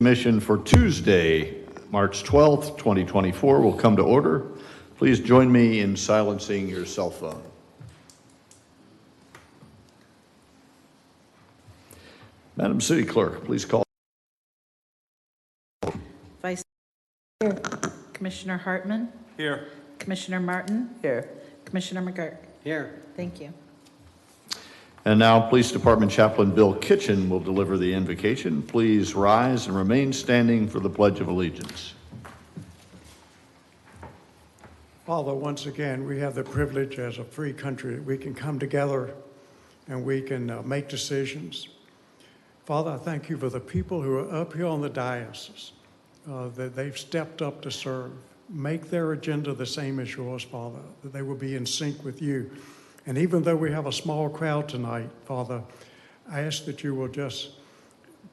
Commission for Tuesday, March 12th, 2024 will come to order. Please join me in silencing your cell phone. Madam City Clerk, please call. Vice Here. Commissioner Hartman. Here. Commissioner Martin. Here. Commissioner McGurk. Here. Thank you. And now Police Department Chaplain Bill Kitchen will deliver the invocation. Please rise and remain standing for the Pledge of Allegiance. Father, once again, we have the privilege as a free country that we can come together and we can make decisions. Father, I thank you for the people who are up here on the dais, that they've stepped up to serve. Make their agenda the same as yours, Father, that they will be in sync with you. And even though we have a small crowd tonight, Father, I ask that you will just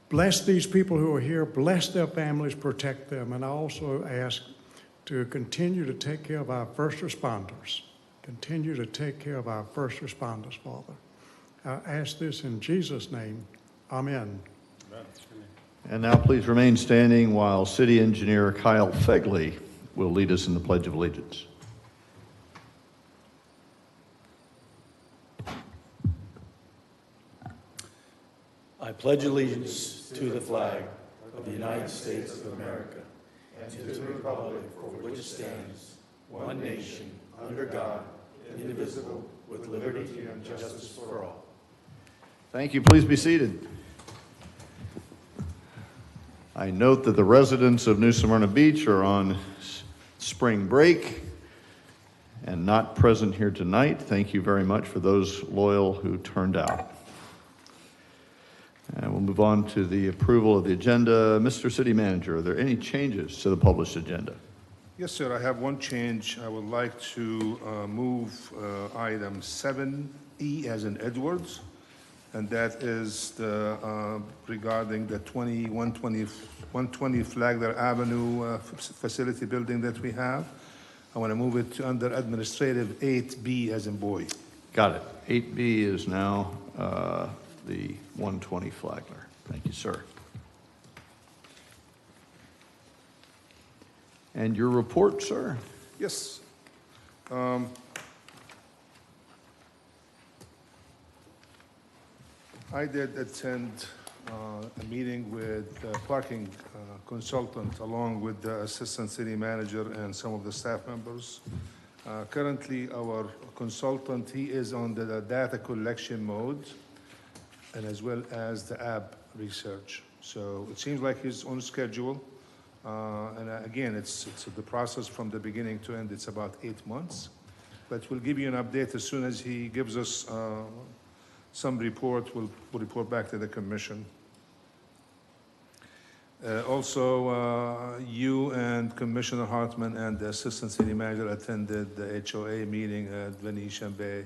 bless these people who are here, bless their families, protect them. And I also ask to continue to take care of our first responders. Continue to take care of our first responders, Father. I ask this in Jesus' name. Amen. And now please remain standing while City Engineer Kyle Fegley will lead us in the Pledge of Allegiance. I pledge allegiance to the flag of the United States of America and to the republic for which it stands, one nation, under God, indivisible, with liberty and justice for all. Thank you. Please be seated. I note that the residents of New Smyrna Beach are on spring break and not present here tonight. Thank you very much for those loyal who turned out. And we'll move on to the approval of the agenda. Mr. City Manager, are there any changes to the published agenda? Yes, sir. I have one change. I would like to move item 7E as in Edwards, and that is the regarding the 120 Flagler Avenue facility building that we have. I want to move it to under administrative 8B as in boy. Got it. 8B is now the 120 Flagler. Thank you, sir. And your report, sir? Yes. I did attend a meeting with the parking consultant along with the assistant city manager and some of the staff members. Currently, our consultant, he is on the data collection mode and as well as the app research. So it seems like he's on schedule. And again, it's the process from the beginning to end. It's about 8 months, but we'll give you an update as soon as he gives us some report. We'll report back to the commission. Also, you and Commissioner Hartman and the Assistant City Manager attended the HOA meeting at Venetian Bay.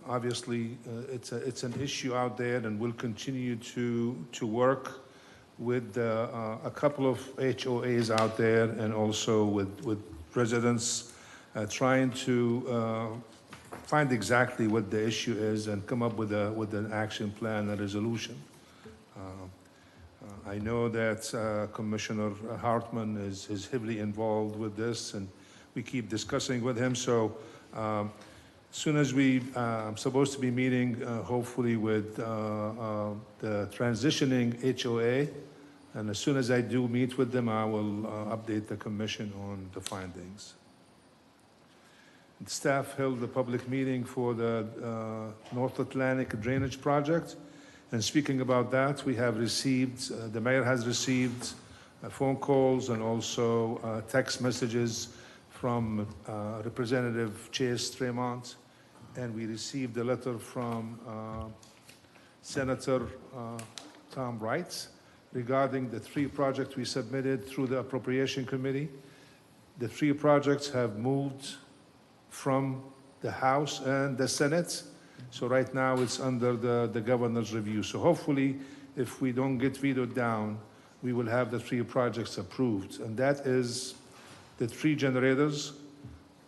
Obviously, it's an issue out there, and we'll continue to work with a couple of HOAs out there and also with residents trying to find exactly what the issue is and come up with an action plan, a resolution. I know that Commissioner Hartman is heavily involved with this, and we keep discussing with him. So as soon as I'm supposed to be meeting, hopefully with the transitioning HOA, and as soon as I do meet with them, I will update the commission on the findings. The staff held a public meeting for the North Atlantic Drainage Project. And speaking about that, we have received, the mayor has received phone calls and also text messages from Representative Chase Tremont. And we received a letter from Senator Tom Wright regarding the 3 projects we submitted through the Appropriation Committee. The 3 projects have moved from the House and the Senate. So right now it's under the governor's review. So hopefully, if we don't get vetoed down, we will have the 3 projects approved. And that is the 3 generators,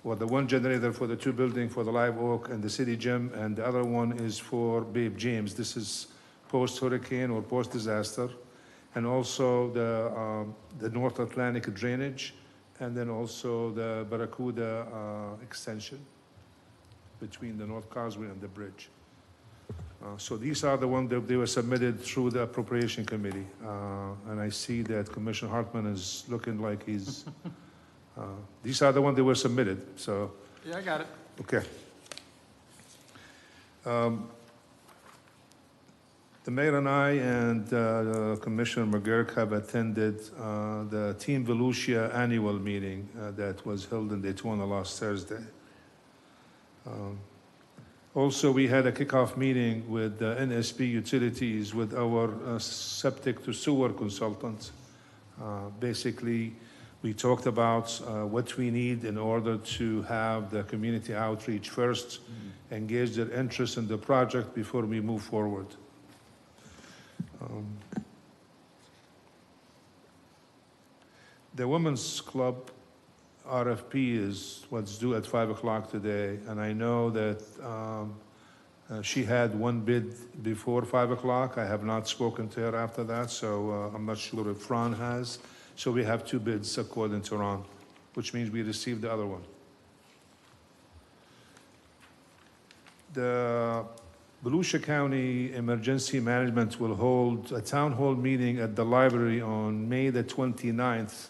or the 1 generator for the 2 buildings for the Live Oak and the City Gym, and the other one is for Babe James. This is post-hurricane or post-disaster. and also the North Atlantic drainage, and then also the Barracuda extension between the North Causeway and the bridge. So these are the ones that they were submitted through the Appropriation Committee. And I see that Commissioner Hartman is looking like he's, these are the ones that were submitted, so. Yeah, I got it. Okay. The mayor and I and Commissioner McGurk have attended the Team Volusia annual meeting that was held in Daytona last Thursday. Also, we had a kickoff meeting with NSP Utilities with our septic to sewer consultants. Basically, we talked about what we need in order to have the community outreach first, engage their interest in the project before we move forward. The Women's Club RFP is what's due at 5 o'clock today, and I know that she had one bid before 5 o'clock. I have not spoken to her after that, so I'm not sure if Ron has. So we have two bids according to Ron, which means we received the other one. The Volusia County Emergency Management will hold a town hall meeting at the library on May the 29th,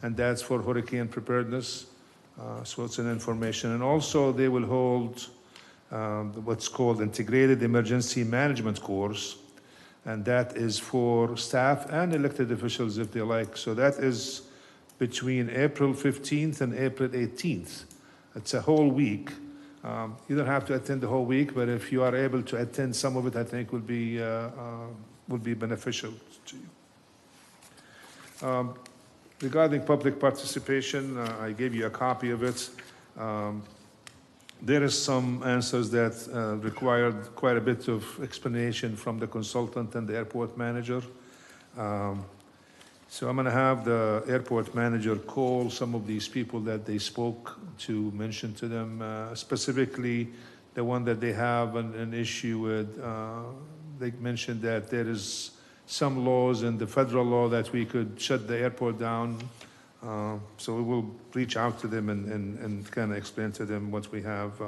and that's for hurricane preparedness. So it's an information. And also they will hold what's called Integrated Emergency Management course, and that is for staff and elected officials if they like. So that is between April 15th and April 18th. It's a whole week. You don't have to attend the whole week, but if you are able to attend some of it, I think would be beneficial to you. Regarding public participation, I gave you a copy of it. There is some answers that required quite a bit of explanation from the consultant and the airport manager. So I'm going to have the airport manager call some of these people that they spoke to, mention to them, specifically the one that they have an issue with. They mentioned that there is some laws in the federal law that we could shut the airport down. So we will reach out to them and kind of explain to them what we have.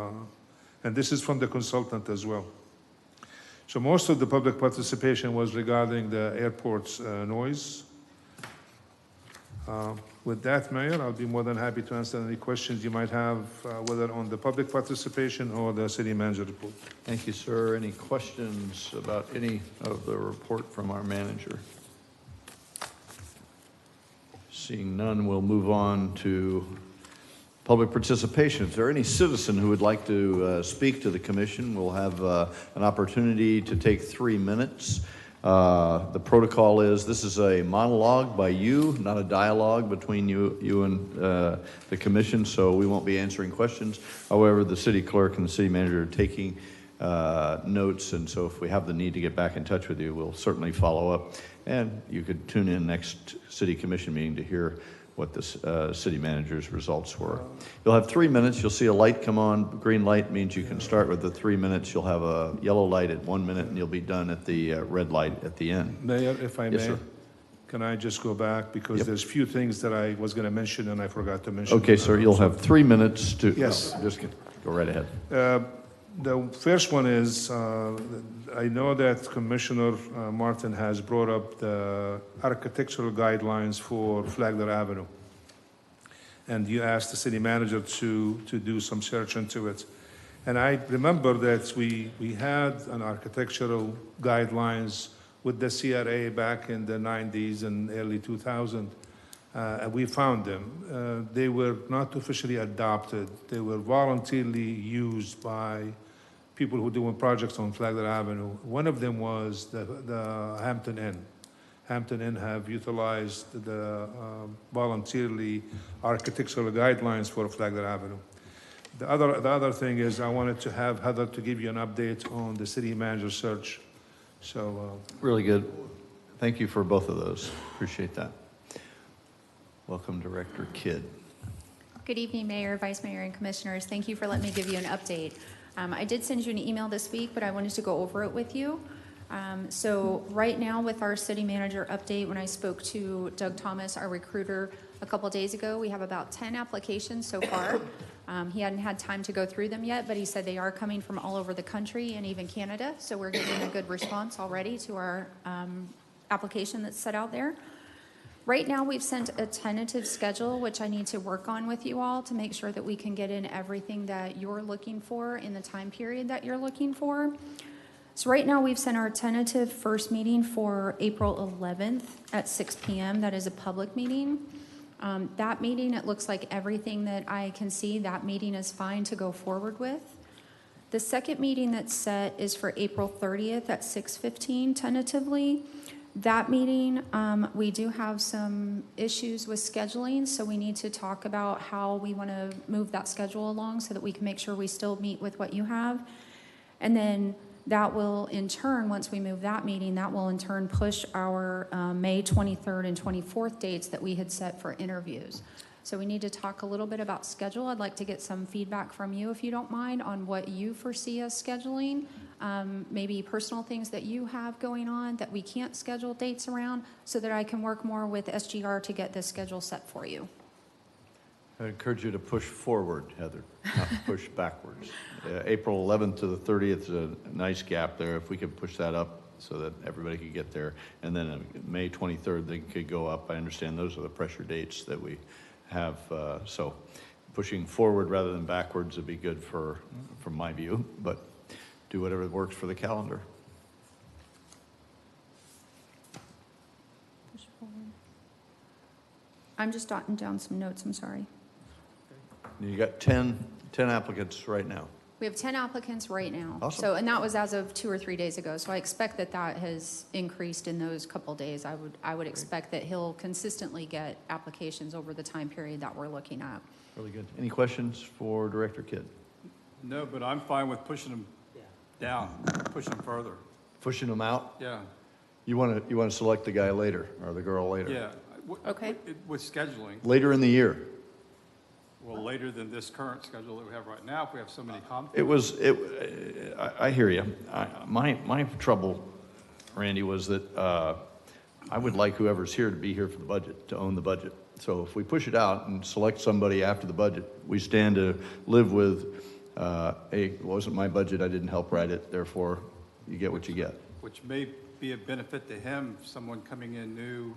And this is from the consultant as well. So most of the public participation was regarding the airport's noise. With that, Mayor, I'll be more than happy to answer any questions you might have, whether on the public participation or the city manager report. Thank you, sir. Any questions about any of the report from our manager? Seeing none, we'll move on to public participation. If there are any citizen who would like to speak to the commission, we'll have an opportunity to take 3 minutes. The protocol is this is a monologue by you, not a dialogue between you and the commission, so we won't be answering questions. However, the city clerk and the city manager are taking notes, and so if we have the need to get back in touch with you, we'll certainly follow up. And you could tune in next city commission meeting to hear what the city manager's results were. You'll have 3 minutes. You'll see a light come on. Green light means you can start with the 3 minutes. You'll have a yellow light at 1 minute, and you'll be done at the red light at the end. Mayor, if I may, Yes, sir. can I just go back? Because Yep. there's few things that I was going to mention and I forgot to mention. Okay, sir, you'll have 3 minutes to... Yes. No, just go right ahead. The first one is, I know that Commissioner Martin has brought up the architectural guidelines for Flagler Avenue. And you asked the city manager to do some search into it. And I remember that we had an architectural guidelines with the CRA back in the 90s and early 2000. And we found them. They were not officially adopted. They were voluntarily used by people who doing projects on Flagler Avenue. One of them was the Hampton Inn. Hampton Inn have utilized the voluntarily architectural guidelines for Flagler Avenue. The other thing is I wanted to have Heather to give you an update on the city manager search. So Really good. Thank you for both of those. Appreciate that. Welcome, Director Kidd. Good evening, Mayor, Vice Mayor, and Commissioners. Thank you for letting me give you an update. I did send you an email this week, but I wanted to go over it with you. So right now with our city manager update, when I spoke to Doug Thomas, our recruiter, a couple days ago, we have about 10 applications so far. He hadn't had time to go through them yet, but he said they are coming from all over the country and even Canada. So we're getting a good response already to our application that's set out there. Right now, we've sent a tentative schedule, which I need to work on with you all to make sure that we can get in everything that you're looking for in the time period that you're looking for. So right now, we've sent our tentative first meeting for April 11th at 6 p.m. That is a public meeting. That meeting, it looks like everything that I can see, that meeting is fine to go forward with. The second meeting that's set is for April 30th at 6:15 tentatively. That meeting, we do have some issues with scheduling, so we need to talk about how we want to move that schedule along so that we can make sure we still meet with what you have. And then that will, in turn, once we move that meeting, that will in turn push our May 23rd and 24th dates that we had set for interviews. So we need to talk a little bit about schedule. I'd like to get some feedback from you, if you don't mind, on what you foresee us scheduling. Maybe personal things that you have going on that we can't schedule dates around, so that I can work more with SGR to get this schedule set for you. I encourage you to push forward, Heather, not push backwards. April 11th to the 30th is a nice gap there. If we could push that up so that everybody could get there. And then May 23rd, they could go up. I understand those are the pressure dates that we have. So pushing forward rather than backwards would be good from my view, but do whatever works for the calendar. Push forward. I'm just jotting down some notes, I'm sorry. You got 10 applicants right now. We have 10 applicants right now. Awesome. So, and that was as of 2 or 3 days ago. So I expect that that has increased in those couple days. I would expect that he'll consistently get applications over the time period that we're looking at. Really good. Any questions for Director Kidd? No, but I'm fine with pushing them down, pushing them further. Pushing them out? Yeah, You want to select the guy later or the girl later? yeah. Okay. With scheduling, Later in the year. well, later than this current schedule that we have right now, if we have so many conflicts. I hear you. My trouble, Randy, was that I would like whoever's here to be here for the budget, to own the budget. So if we push it out and select somebody after the budget, we stand to live with, it wasn't my budget, I didn't help write it, therefore you get what you get. Which may be a benefit to him, someone coming in new,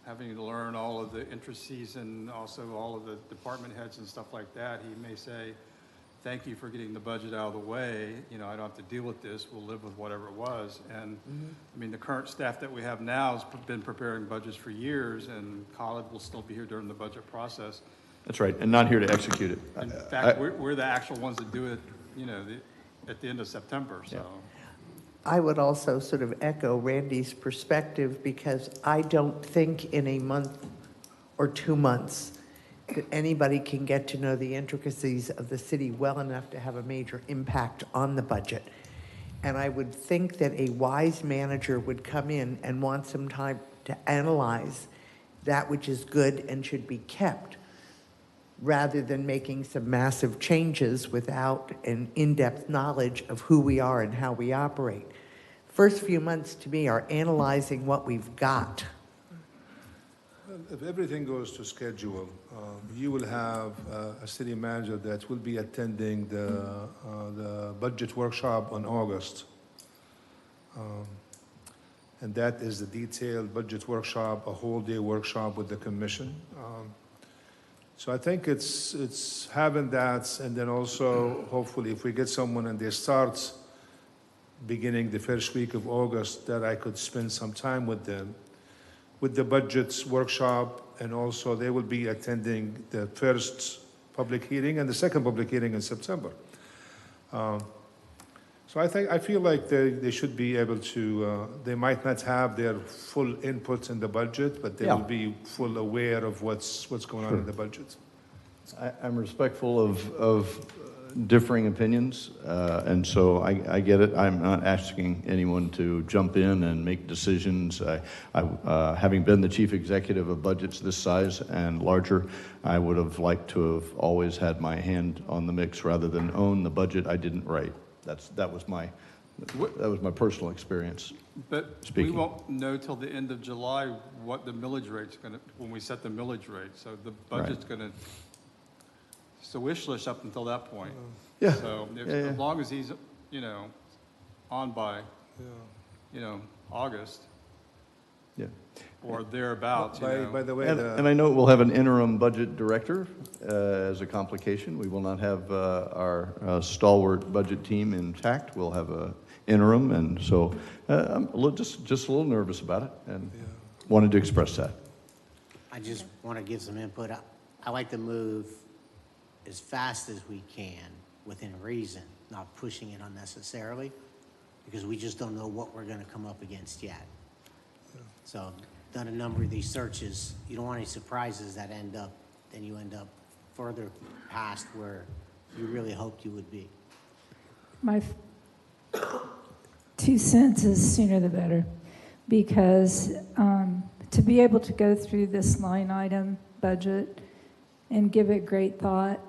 having to learn all of the intricacies and also all of the department heads and stuff like that. He may say, thank you for getting the budget out of the way. You know, I don't have to deal with this. We'll live with whatever it was. And I mean, the current staff that we have now has been preparing budgets for years, and Khalid will still be here during the budget process. That's right, and not here to execute it. In fact, we're the actual ones that do it, you know, at the end of September, so. I would also sort of echo Randy's perspective, because I don't think in a month or 2 months that anybody can get to know the intricacies of the city well enough to have a major impact on the budget. And I would think that a wise manager would come in and want some time to analyze that which is good and should be kept, rather than making some massive changes without an in-depth knowledge of who we are and how we operate. First few months to me are analyzing what we've got. If everything goes to schedule, you will have a city manager that will be attending the budget workshop on August. And that is the detailed budget workshop, a whole day workshop with the commission. So I think it's having that, and then also hopefully if we get someone and they start beginning the first week of August, that I could spend some time with them with the budgets workshop, and also they will be attending the first public hearing and the second public hearing in September. So I feel like they should be able to, they might not have their full input in the budget, but they will be full aware of what's going on in the budget. I'm respectful of differing opinions, and so I get it. I'm not asking anyone to jump in and make decisions. Having been the chief executive of budgets this size and larger, I would have liked to have always had my hand on the mix rather than own the budget I didn't write. That was That was my personal experience. But we Speaking. won't know till the end of July what the millage rate's gonna, when we set the millage rate. So the budget's gonna, so wish list up until that point. Yeah. So if, Yeah, yeah. as long as he's, on by, August Yeah. or thereabouts, By the way, And I know we'll have an interim budget director as a complication. We will not have our stalwart budget team intact. We'll have a interim, and so I'm just a little nervous about it, and wanted to express that. I just want to give some input. I like to move as fast as we can within reason, not pushing it unnecessarily, because we just don't know what we're going to come up against yet. So, done a number of these searches. You don't want any surprises that end up further past where you really hoped you would be. My 2 cents is sooner the better, because to be able to go through this line item budget and give it great thought,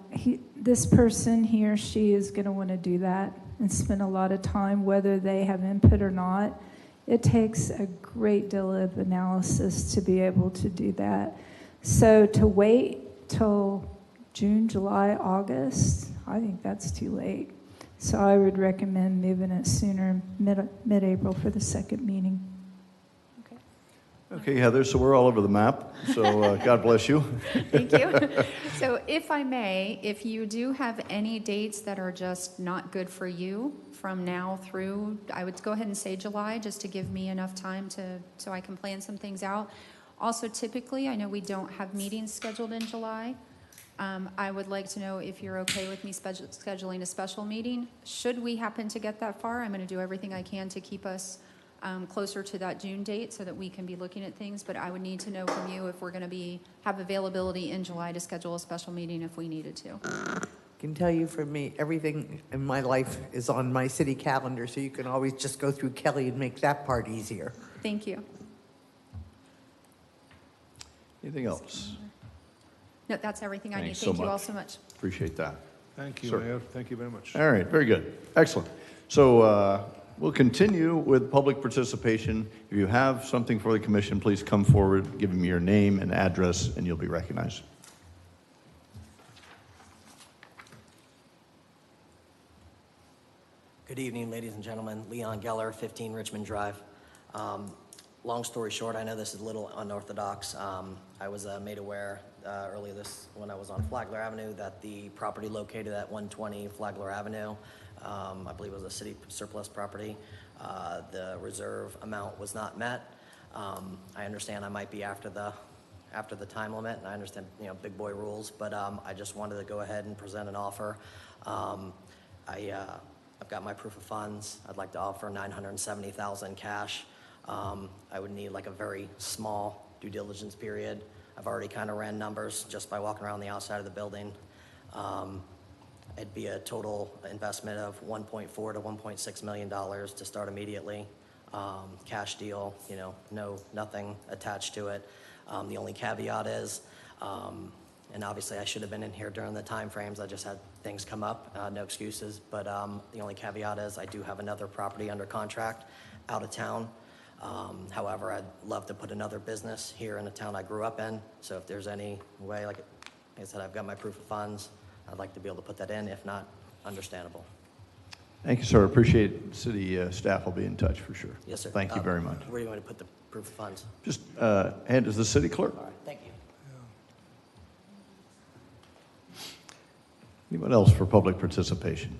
this person, he or she, is going to want to do that and spend a lot of time, whether they have input or not. It takes a great deal of analysis to be able to do that. So to wait till June, July, August, I think that's too late. So I would recommend moving it sooner, mid-April for the second meeting. Okay, Heather, so we're all over the map, so God bless you. Thank you. So if I may, if you do have any dates that are just not good for you from now through, I would go ahead and say July, just to give me enough time so I can plan some things out. Also, typically, I know we don't have meetings scheduled in July. I would like to know if you're okay with me scheduling a special meeting. Should we happen to get that far, I'm going to do everything I can to keep us closer to that June date so that we can be looking at things, but I would need to know from you if we're going to have availability in July to schedule a special meeting if we needed to. I can tell you for me, everything in my life is on my city calendar, so you can always just go through Kelly and make that part easier. Thank you. Anything else? No, that's everything I need. Thanks so Thank you much. all so much. Appreciate that. Thank you, Sir. Mayor. Thank you very much. All right, very good. Excellent. So we'll continue with public participation. If you have something for the commission, please come forward, give me your name and address, and you'll be recognized. Good evening, ladies and gentlemen. Leon Geller, 15 Richmond Drive. Long story short, I know this is a little unorthodox. I was made aware earlier when I was on Flagler Avenue that the property located at 120 Flagler Avenue, I believe it was a city surplus property, the reserve amount was not met. I understand I might be after the time limit, and I understand, big boy rules, but I just wanted to go ahead and present an offer. I've got my proof of funds. I'd like to offer $970,000 cash. I would need like a very small due diligence period. I've already kind of ran numbers just by walking around the outside of the building. It'd be a total investment of $1.4 to $1.6 million to start immediately. Cash deal, nothing attached to it. The only caveat is, and obviously I should have been in here during the time frames, I just had things come up, no excuses, but the only caveat is I do have another property under contract out of town. However, I'd love to put another business here in the town I grew up in, so if there's any way, like I said, I've got my proof of funds, I'd like to be able to put that in. If not, understandable. Thank you, sir. Appreciate it. City staff will be in touch for sure. Yes, sir. Thank you very much. Where do you want to put the proof of funds? Just hand it to the city clerk. All right, thank you. Anyone else for public participation?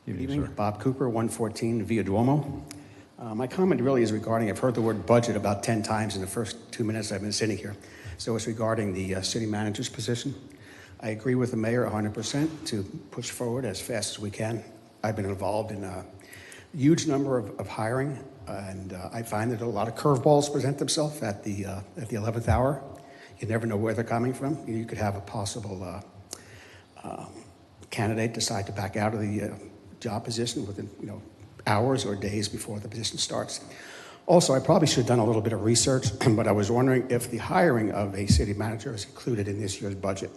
Good evening, Bob Cooper, 114 Via Duomo. My comment really is regarding, I've heard the word budget about 10 times in the first 2 minutes I've been sitting here. So it's regarding the city manager's position. I agree with the mayor 100% to push forward as fast as we can. I've been involved in a huge number of hiring, and I find that a lot of curveballs present themselves at the 11th hour. You never know where they're coming from. You could have a possible candidate decide to back out of the job position within hours or days before the position starts. Also, I probably should have done a little bit of research, but I was wondering if the hiring of a city manager is included in this year's budget.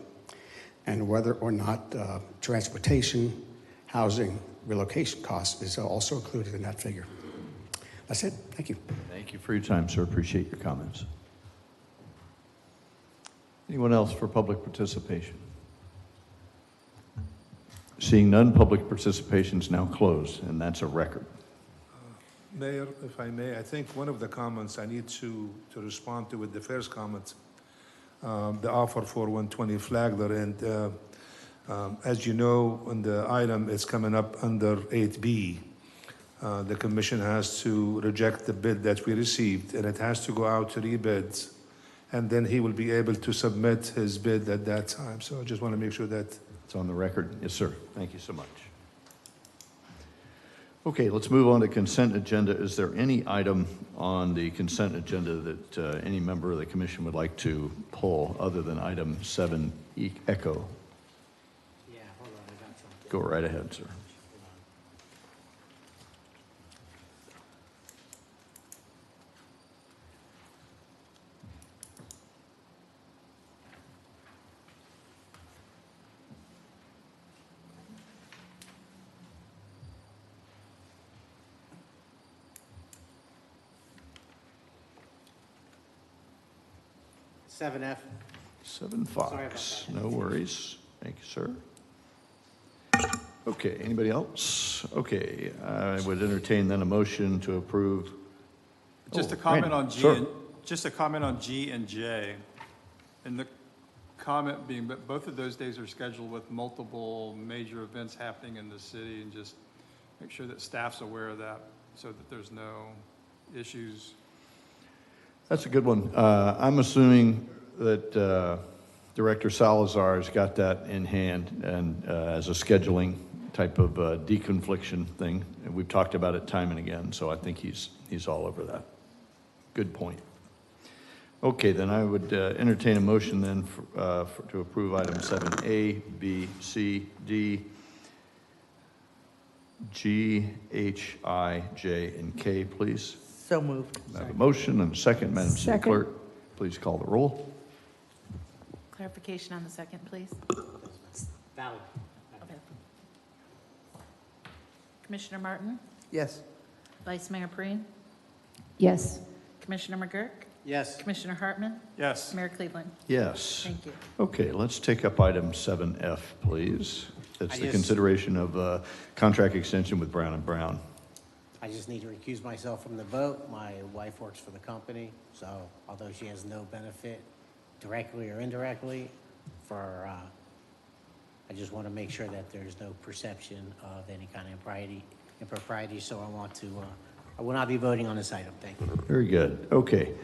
and whether or not transportation, housing, relocation costs is also included in that figure. That's it. Thank you. Thank you for your time, sir. Appreciate your comments. Anyone else for public participation? Seeing none, public participation is now closed, and that's a record. Mayor, if I may, I think one of the comments I need to respond to with the first comment, the offer for 120 Flagler, and as you know, on the item, it's coming up under 8B. The commission has to reject the bid that we received, and it has to go out to rebids, and then he will be able to submit his bid at that time. So I just want to make sure that It's on the record. Yes, sir. Thank you so much. Okay, let's move on to consent agenda. Is there any item on the consent agenda that any member of the commission would like to pull other than item 7 Echo? Yeah, hold on, I got something. Go right ahead, sir. Seven F. 7 Sorry about Fox. that. No worries. Thank you, sir. Okay, anybody else? Okay, I would entertain then a motion to approve. Just Oh, a comment Randy, on G sir. and, just a comment on G and J. And the comment being, but both of those days are scheduled with multiple major events happening in the city, and just make sure that staff's aware of that so that there's no issues. That's a good one. I'm assuming that Director Salazar has got that in hand and as a scheduling type of deconfliction thing. And we've talked about it time and again, so I think he's all over that. Good point. Okay, then I would entertain a motion then to approve item 7A, B, C, D, G, H, I, J, and K, please. So moved. I have a motion and a second. Madam City Second. Clerk, please call the roll. Clarification on the second, please. Valid. Okay. Commissioner Martin, Yes. Vice Mayor Preen, Yes. Commissioner McGurk, Yes. Commissioner Hartman, Yes. Mayor Cleveland. Yes. Thank you. Okay, let's take up item 7F, please. It's I the just- consideration of contract extension with Brown and Brown. I just need to recuse myself from the vote. My wife works for the company, so although she has no benefit directly or indirectly for, I just want to make sure that there's no perception of any kind of impropriety, so I will not be voting on this item. Thank you. Very good. Okay.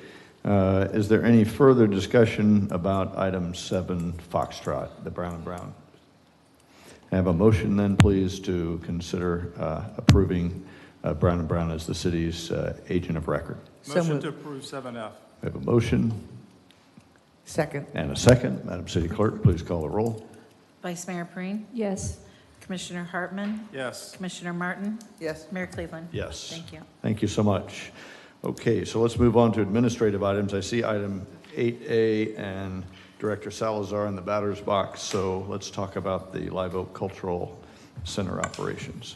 Is there any further discussion about item 7 Foxtrot, the Brown and Brown? I have a motion then, please, to consider approving Brown and Brown as the city's agent of record. So Motion moved. to approve 7F. We have a motion Second. and a second. Madam City Clerk, please call the roll. Vice Mayor Preen, Yes. Commissioner Hartman, Yes. Commissioner Martin, Yes. Mayor Cleveland. Yes. Thank you. Thank you so much. Okay, so let's move on to administrative items. I see item 8A and Director Salazar in the batter's box, so let's talk about the Live Oak Cultural Center operations.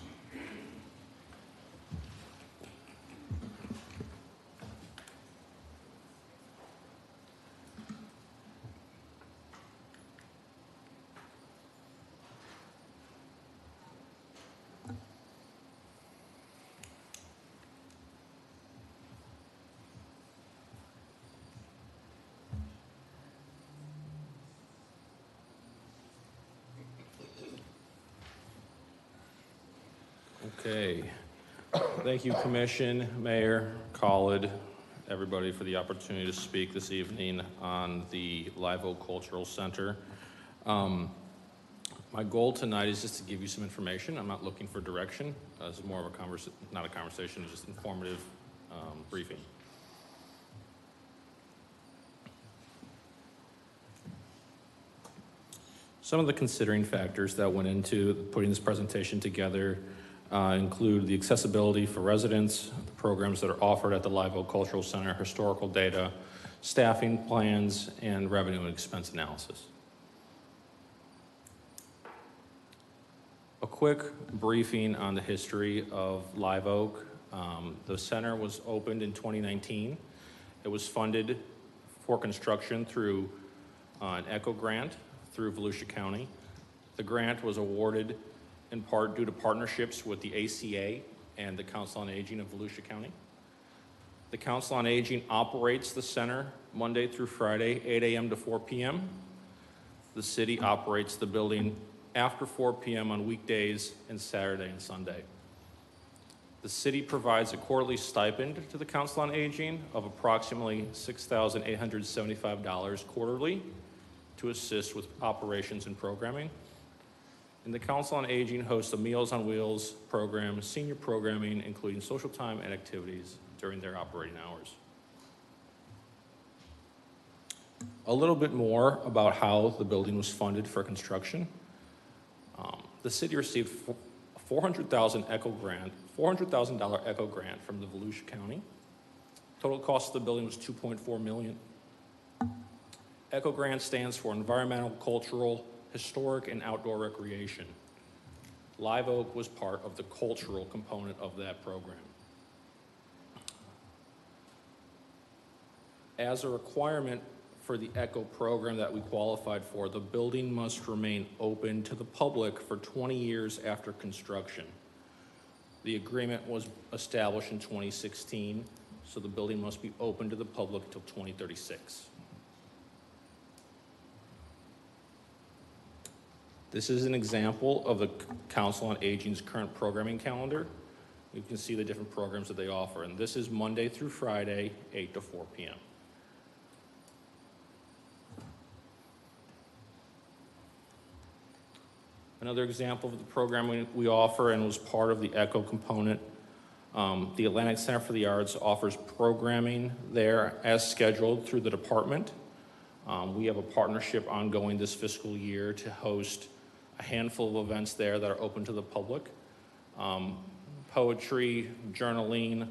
Okay. Thank you, Commission, Mayor, Khalid, everybody for the opportunity to speak this evening on the Live Oak Cultural Center. My goal tonight is just to give you some information. I'm not looking for direction. This is more of a not a conversation, just informative briefing. Some of the considering factors that went into putting this presentation together include the accessibility for residents, the programs that are offered at the Live Oak Cultural Center, historical data, staffing plans, and revenue and expense analysis. A quick briefing on the history of Live Oak. The center was opened in 2019. It was funded for construction through an ECHO grant through Volusia County. The grant was awarded in part due to partnerships with the ACA and the Council on Aging of Volusia County. The Council on Aging operates the center Monday through Friday, 8 a.m. to 4 p.m. The city operates the building after 4 p.m. on weekdays and Saturday and Sunday. The city provides a quarterly stipend to the Council on Aging of approximately $6,875 quarterly to assist with operations and programming. And the Council on Aging hosts a Meals on Wheels program, senior programming, including social time and activities during their operating hours. A little bit more about how the building was funded for construction. The city received $400,000 ECHO grant from the Volusia County. Total cost of the building was $2.4 million. ECHO grant stands for Environmental, Cultural, Historic, and Outdoor Recreation. Live Oak was part of the cultural component of that program. As a requirement for the ECHO program that we qualified for, the building must remain open to the public for 20 years after construction. The agreement was established in 2016, so the building must be open to the public until 2036. This is an example of the Council on Aging's current programming calendar. You can see the different programs that they offer, and this is Monday through Friday, 8 to 4 p.m. Another example of the program we offer and was part of the ECHO component, the Atlantic Center for the Arts offers programming there as scheduled through the department. We have a partnership ongoing this fiscal year to host a handful of events there that are open to the public. Poetry, journaling,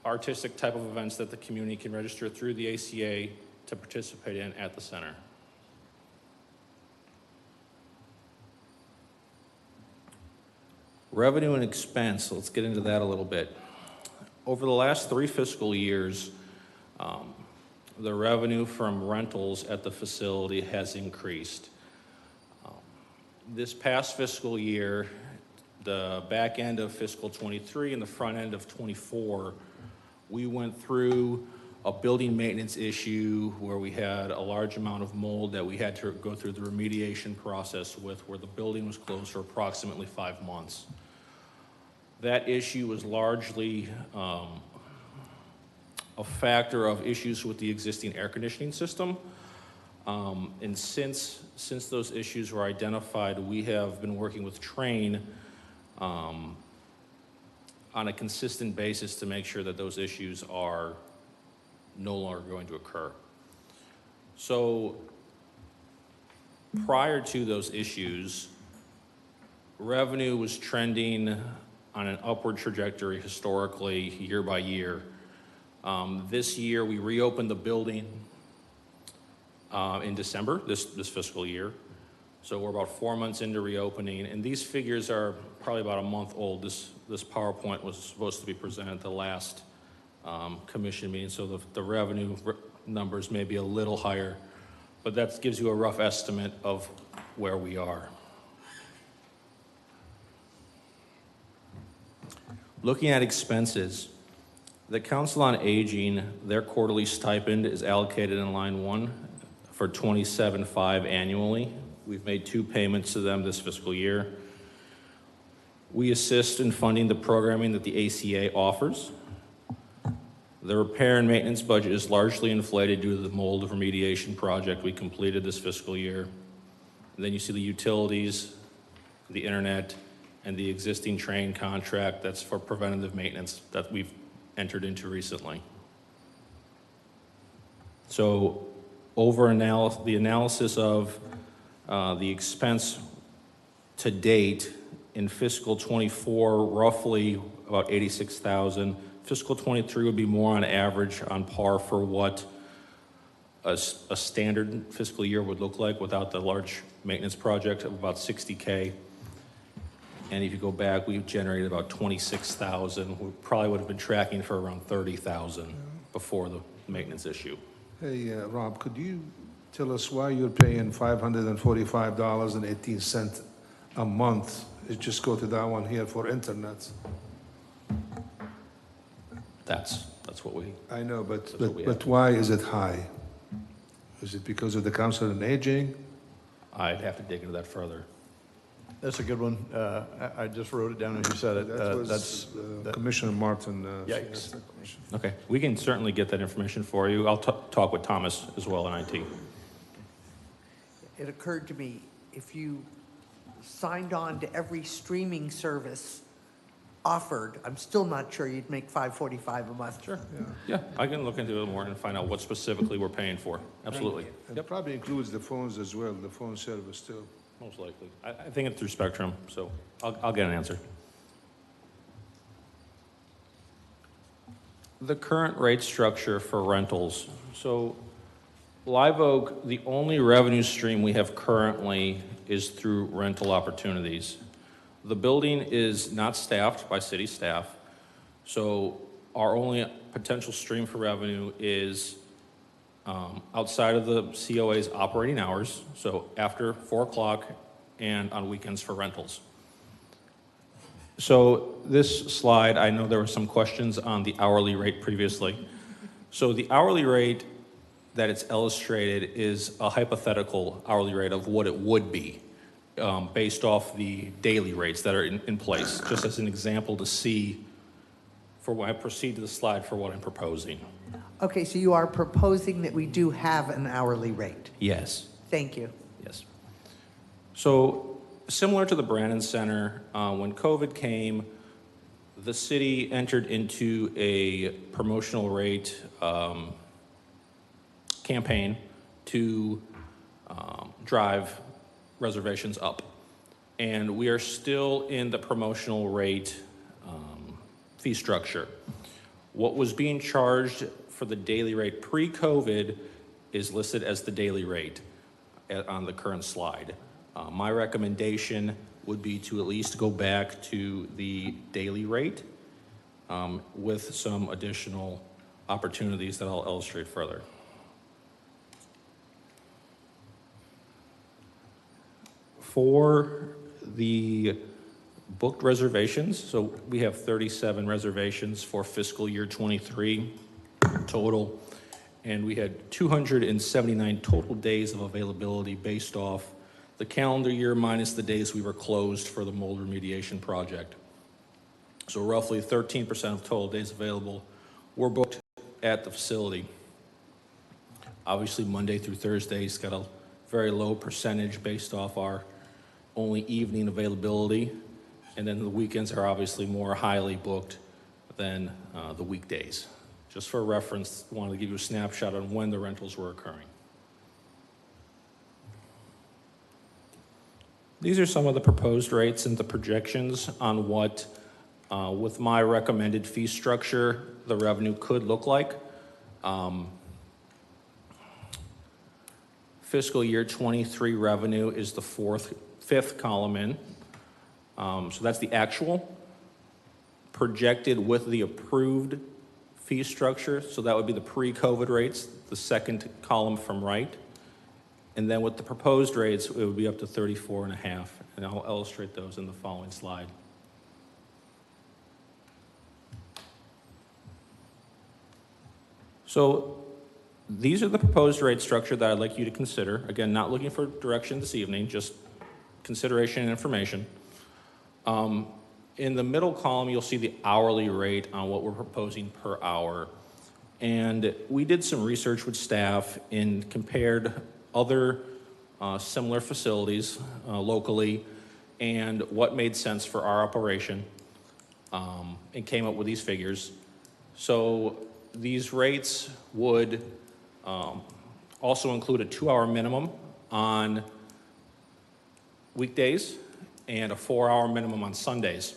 artistic type of events that the community can register through the ACA to participate in at the center. Revenue and expense, let's get into that a little bit. Over the last 3 fiscal years, the revenue from rentals at the facility has increased. This past fiscal year, the back end of fiscal 23 and the front end of 24, we went through a building maintenance issue where we had a large amount of mold that we had to go through the remediation process with, where the building was closed for approximately 5 months. That issue was largely a factor of issues with the existing air conditioning system. And since those issues were identified, we have been working with Trane on a consistent basis to make sure that those issues are no longer going to occur. So prior to those issues, revenue was trending on an upward trajectory historically, year by year. This year, we reopened the building in December, this fiscal year. So we're about 4 months into reopening, and these figures are probably about a month old. This PowerPoint was supposed to be presented at the last commission meeting, so the revenue numbers may be a little higher, but that gives you a rough estimate of where we are. Looking at expenses, the Council on Aging, their quarterly stipend is allocated in line 1 for $27,500 annually. We've made 2 payments to them this fiscal year. We assist in funding the programming that the ACA offers. The repair and maintenance budget is largely inflated due to the mold remediation project we completed this fiscal year. And then you see the utilities, the internet, and the existing Trane contract that's for preventative maintenance that we've entered into recently. So the analysis of the expense to date in fiscal 24, roughly about $86,000. Fiscal 23 would be more on average, on par for what a standard fiscal year would look like without the large maintenance project of about $60K. And if you go back, we generated about 26,000. We probably would have been tracking for around 30,000 before the maintenance issue. Hey, Rob, could you tell us why you're paying $545.18 a month? It just go to that one here for internet. That's what we, I know, That's what we but why is it high? Is it because of the council on aging? I'd have to dig into that further. That's a good one. I just wrote it down as you said it. That was that- Commissioner Martin. Yikes. asked that question. Okay, we can certainly get that information for you. I'll talk with Thomas as well in IT. It occurred to me, if you signed on to every streaming service offered, I'm still not sure you'd make $545 a month. Sure. Yeah, I can look into it more and find out what specifically we're paying for. Absolutely. And it probably includes the phones as well, the phone service too. Most likely. I think it's through Spectrum, so I'll get an answer. The current rate structure for rentals. So Live Oak, the only revenue stream we have currently is through rental opportunities. The building is not staffed by city staff, so our only potential stream for revenue is outside of the COA's operating hours, so after 4 o'clock and on weekends for rentals. So this slide, I know there were some questions on the hourly rate previously. So the hourly rate that it's illustrated is a hypothetical hourly rate of what it would be based off the daily rates that are in place, just as an example to see for when I proceed to the slide for what I'm proposing. Okay, so you are proposing that we do have an hourly rate? Yes. Thank you. Yes. So similar to the Brannon Center, when COVID came, the city entered into a promotional rate campaign to drive reservations up. And we are still in the promotional rate fee structure. What was being charged for the daily rate pre-COVID is listed as the daily rate on the current slide. My recommendation would be to at least go back to the daily rate with some additional opportunities that I'll illustrate further. For the booked reservations, so we have 37 reservations for fiscal year 23 total, and we had 279 total days of availability based off the calendar year minus the days we were closed for the mold remediation project. So roughly 13% of total days available were booked at the facility. Obviously, Monday through Thursday's got a very low percentage based off our only evening availability, and then the weekends are obviously more highly booked than the weekdays. Just for reference, I wanted to give you a snapshot on when the rentals were occurring. These are some of the proposed rates and the projections on what, with my recommended fee structure, the revenue could look like. Fiscal year 23 revenue is the fifth column in. So that's the actual projected with the approved fee structure. So that would be the pre-COVID rates, the second column from right. And then with the proposed rates, it would be up to 34.5. And I'll illustrate those in the following slide. So these are the proposed rate structure that I'd like you to consider. Again, not looking for direction this evening, just consideration and information. In the middle column, you'll see the hourly rate on what we're proposing per hour. And we did some research with staff and compared other similar facilities locally and what made sense for our operation and came up with these figures. So these rates would also include a 2-hour minimum on weekdays and a 4-hour minimum on Sundays.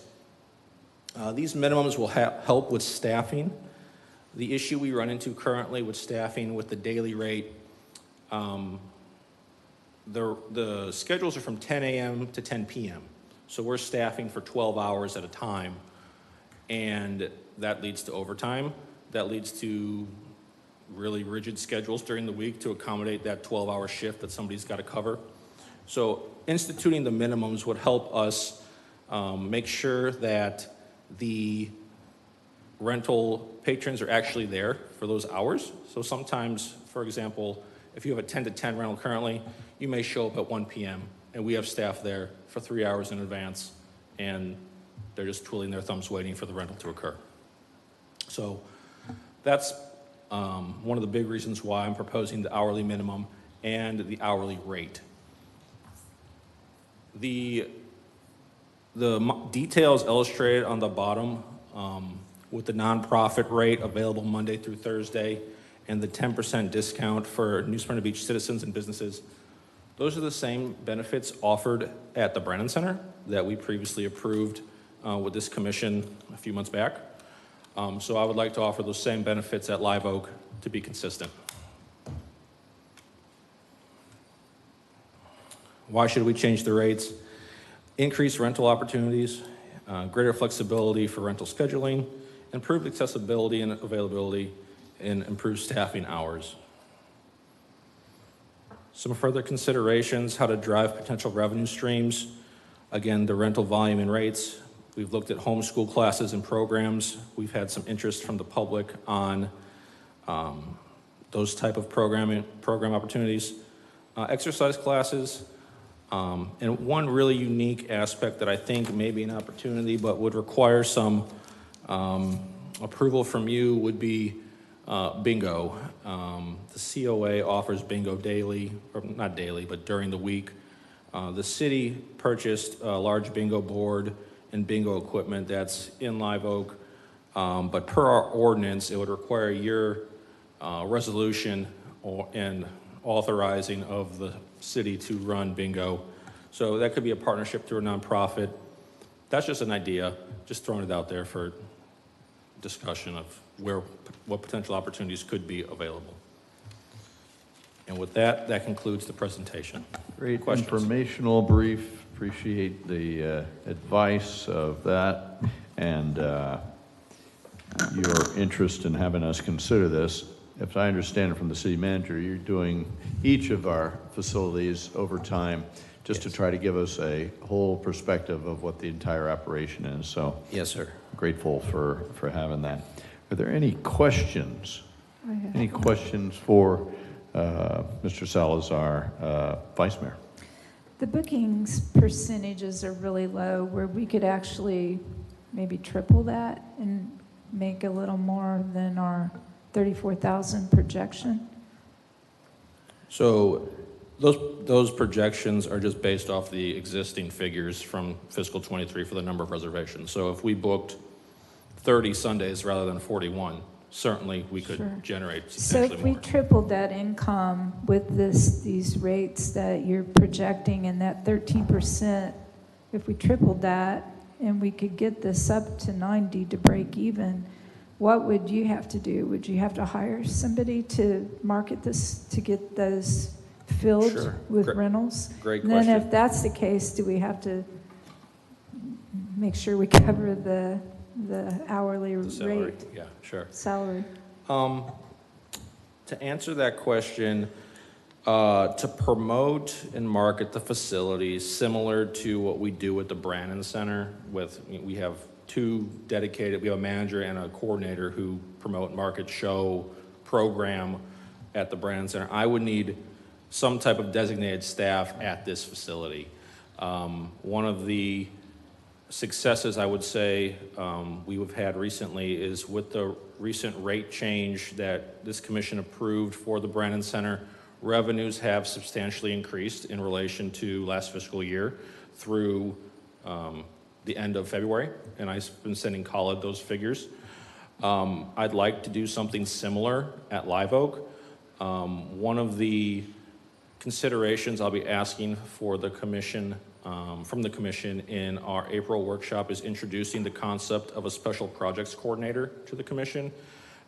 These minimums will help with staffing. The issue we run into currently with staffing with the daily rate, the schedules are from 10 a.m. to 10 p.m. So we're staffing for 12 hours at a time, and that leads to overtime. That leads to really rigid schedules during the week to accommodate that 12-hour shift that somebody's got to cover. So instituting the minimums would help us make sure that the rental patrons are actually there for those hours. So sometimes, for example, if you have a 10 to 10 rental currently, you may show up at 1 p.m. and we have staff there for 3 hours in advance, and they're just twiddling their thumbs waiting for the rental to occur. So that's one of the big reasons why I'm proposing the hourly minimum and the hourly rate. The details illustrated on the bottom with the nonprofit rate available Monday through Thursday and the 10% discount for New Smyrna Beach citizens and businesses, those are the same benefits offered at the Brennan Center that we previously approved with this commission a few months back. So I would like to offer those same benefits at Live Oak to be consistent. Why should we change the rates? Increased rental opportunities, greater flexibility for rental scheduling, improved accessibility and availability, and improved staffing hours. Some further considerations, how to drive potential revenue streams. Again, the rental volume and rates. We've looked at homeschool classes and programs. We've had some interest from the public on those type of program opportunities. Exercise classes. And one really unique aspect that I think may be an opportunity but would require some approval from you would be bingo. The COA offers bingo daily, or not daily, but during the week. The city purchased a large bingo board and bingo equipment that's in Live Oak, but per our ordinance, it would require your resolution and authorizing of the city to run bingo. So that could be a partnership through a nonprofit. That's just an idea, just throwing it out there for discussion of what potential opportunities could be available. And with that, that concludes the presentation. Great Questions? informational brief. Appreciate the advice of that and your interest in having us consider this. If I understand it from the city manager, you're doing each of our facilities over time just to try to give us a whole perspective of what the entire operation is. So Yes, sir. grateful for having that. Are there any questions? Any questions for Mr. Salazar, Vice Mayor? The bookings percentages are really low, where we could actually maybe triple that and make a little more than our 34,000 projection. So those projections are just based off the existing figures from fiscal 23 for the number of reservations. So if we booked 30 Sundays rather than 41, certainly we could Sure. generate So substantially if we more. tripled that income with these rates that you're projecting and that 13%, if we tripled that and we could get this up to 90 to break even, what would you have to do? Would you have to hire somebody to market this, to get those filled Sure. with Great- rentals? great And then question. if that's the case, do we have to make sure we cover the hourly Salary. rate, Yeah, sure. salary? To answer that question, to promote and market the facilities similar to what we do at the Brannan Center we have we have a manager and a coordinator who promote, market, show, program at the Brannan Center. I would need some type of designated staff at this facility. One of the successes I would say we have had recently is with the recent rate change that this commission approved for the Brannan Center, revenues have substantially increased in relation to last fiscal year through the end of February, and I've been sending Khalid those figures. I'd like to do something similar at Live Oak. One of the considerations I'll be asking for the commission, from the commission in our April workshop is introducing the concept of a special projects coordinator to the commission.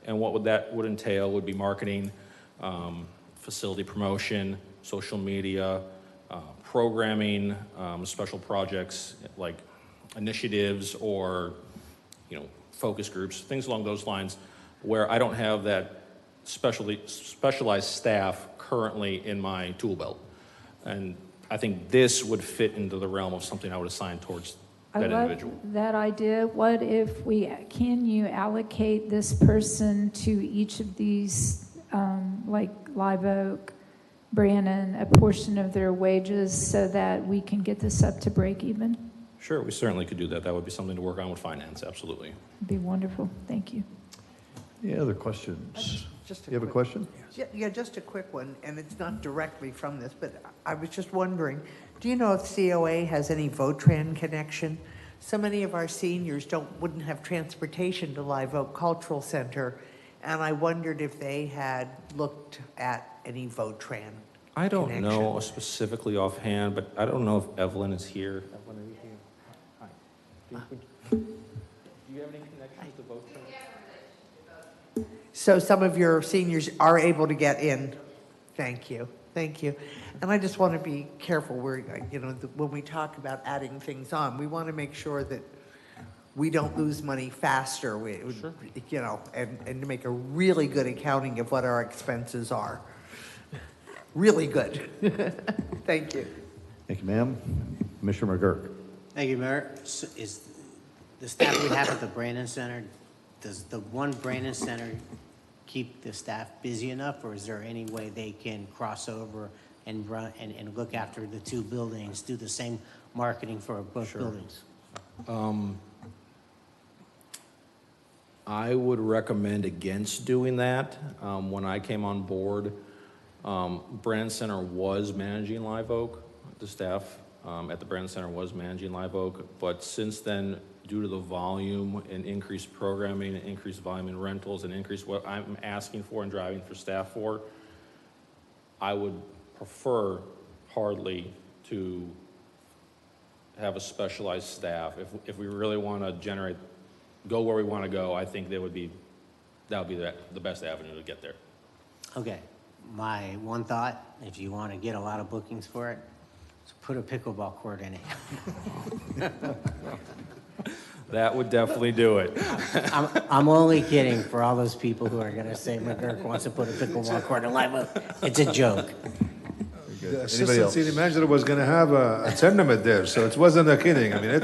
And what that would entail would be marketing, facility promotion, social media, programming, special projects like initiatives or, focus groups, things along those lines, where I don't have that specialized staff currently in my tool belt. And I think this would fit into the realm of something I would assign towards I that love individual. that idea. What if can you allocate this person to each of these, like Live Oak, Brannon, a portion of their wages so that we can get this up to break even? Sure, we certainly could do that. That would be something to work on with finance, absolutely. It'd be wonderful. Thank you. Any other questions? Just You have a question? Yeah, just a quick one, and it's not directly from this, but I was just wondering, do you know if COA has any Votran connection? So many of our seniors wouldn't have transportation to Live Oak Cultural Center, and I wondered if they had looked at any Votran I don't connection. know specifically offhand, but I don't know if Evelyn is here. Evelyn, are you here? Hi. Do you have any connections to Voteran? So some of your seniors are able to get in. Thank you. Thank you. And I just want to be careful where, when we talk about adding things on, we want to make sure that we don't lose money faster, and to make a really good accounting of what our expenses are. Really good. Thank you. Thank you, ma'am. Commissioner McGurk. Thank you, Mayor. Is the staff we have at the Brandon Center, does the one Brandon Center keep the staff busy enough, or is there any way they can cross over and run and look after the two buildings, do the same marketing for both buildings? I would recommend against doing that. When I came on board, Brandon Center was managing Live Oak. The staff at the Brandon Center was managing Live Oak, but since then, due to the volume and increased programming and increased volume in rentals and increased what I'm asking for and driving for staff for, I would prefer hardly to have a specialized staff. If we really want to go where we want to go, I think that would be the best avenue to get there. Okay, my one thought, if you want to get a lot of bookings for it, is put a pickleball court in it. That would definitely do it. I'm only kidding for all those people who are going to say McGurk wants to put a pickleball court in Live Oak. It's a joke. The Anybody assistant else? city manager was going to have a tournament there, so it wasn't a kidding. I mean,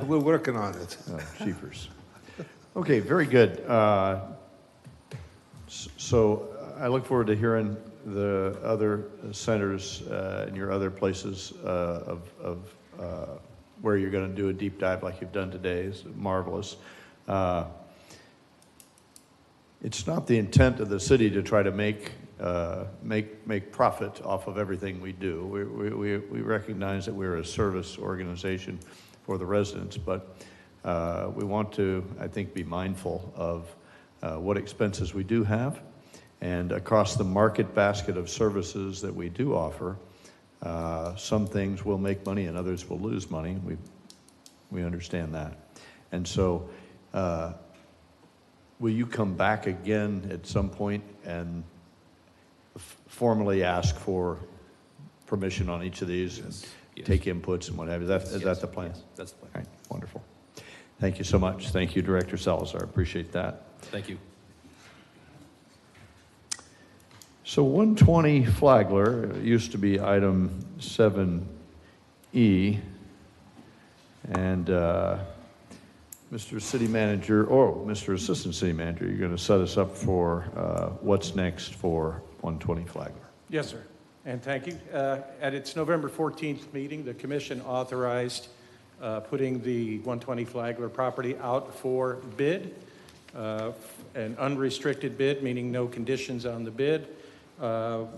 we're working on it. Oh, Sheepers. Okay, very good. So I look forward to hearing the other centers and your other places of where you're going to do a deep dive like you've done today. Is marvelous. It's not the intent of the city to try to make profit off of everything we do. We recognize that we're a service organization for the residents, but we want to, I think, be mindful of what expenses we do have, and across the market basket of services that we do offer, some things will make money and others will lose money. We understand that. And so will you come back again at some point and formally ask for permission on each of these and take inputs and what have you? Is that the plan? Yes, that's the plan. All right, wonderful. Thank you so much. Thank you, Director Salazar. I appreciate that. Thank you. So 120 Flagler used to be item 7E, and Mr. City Manager, or Mr. Assistant City Manager, you're going to set us up for what's next for 120 Flagler. Yes, sir. And thank you. At its November 14th meeting, the commission authorized putting the 120 Flagler property out for bid, an unrestricted bid, meaning no conditions on the bid.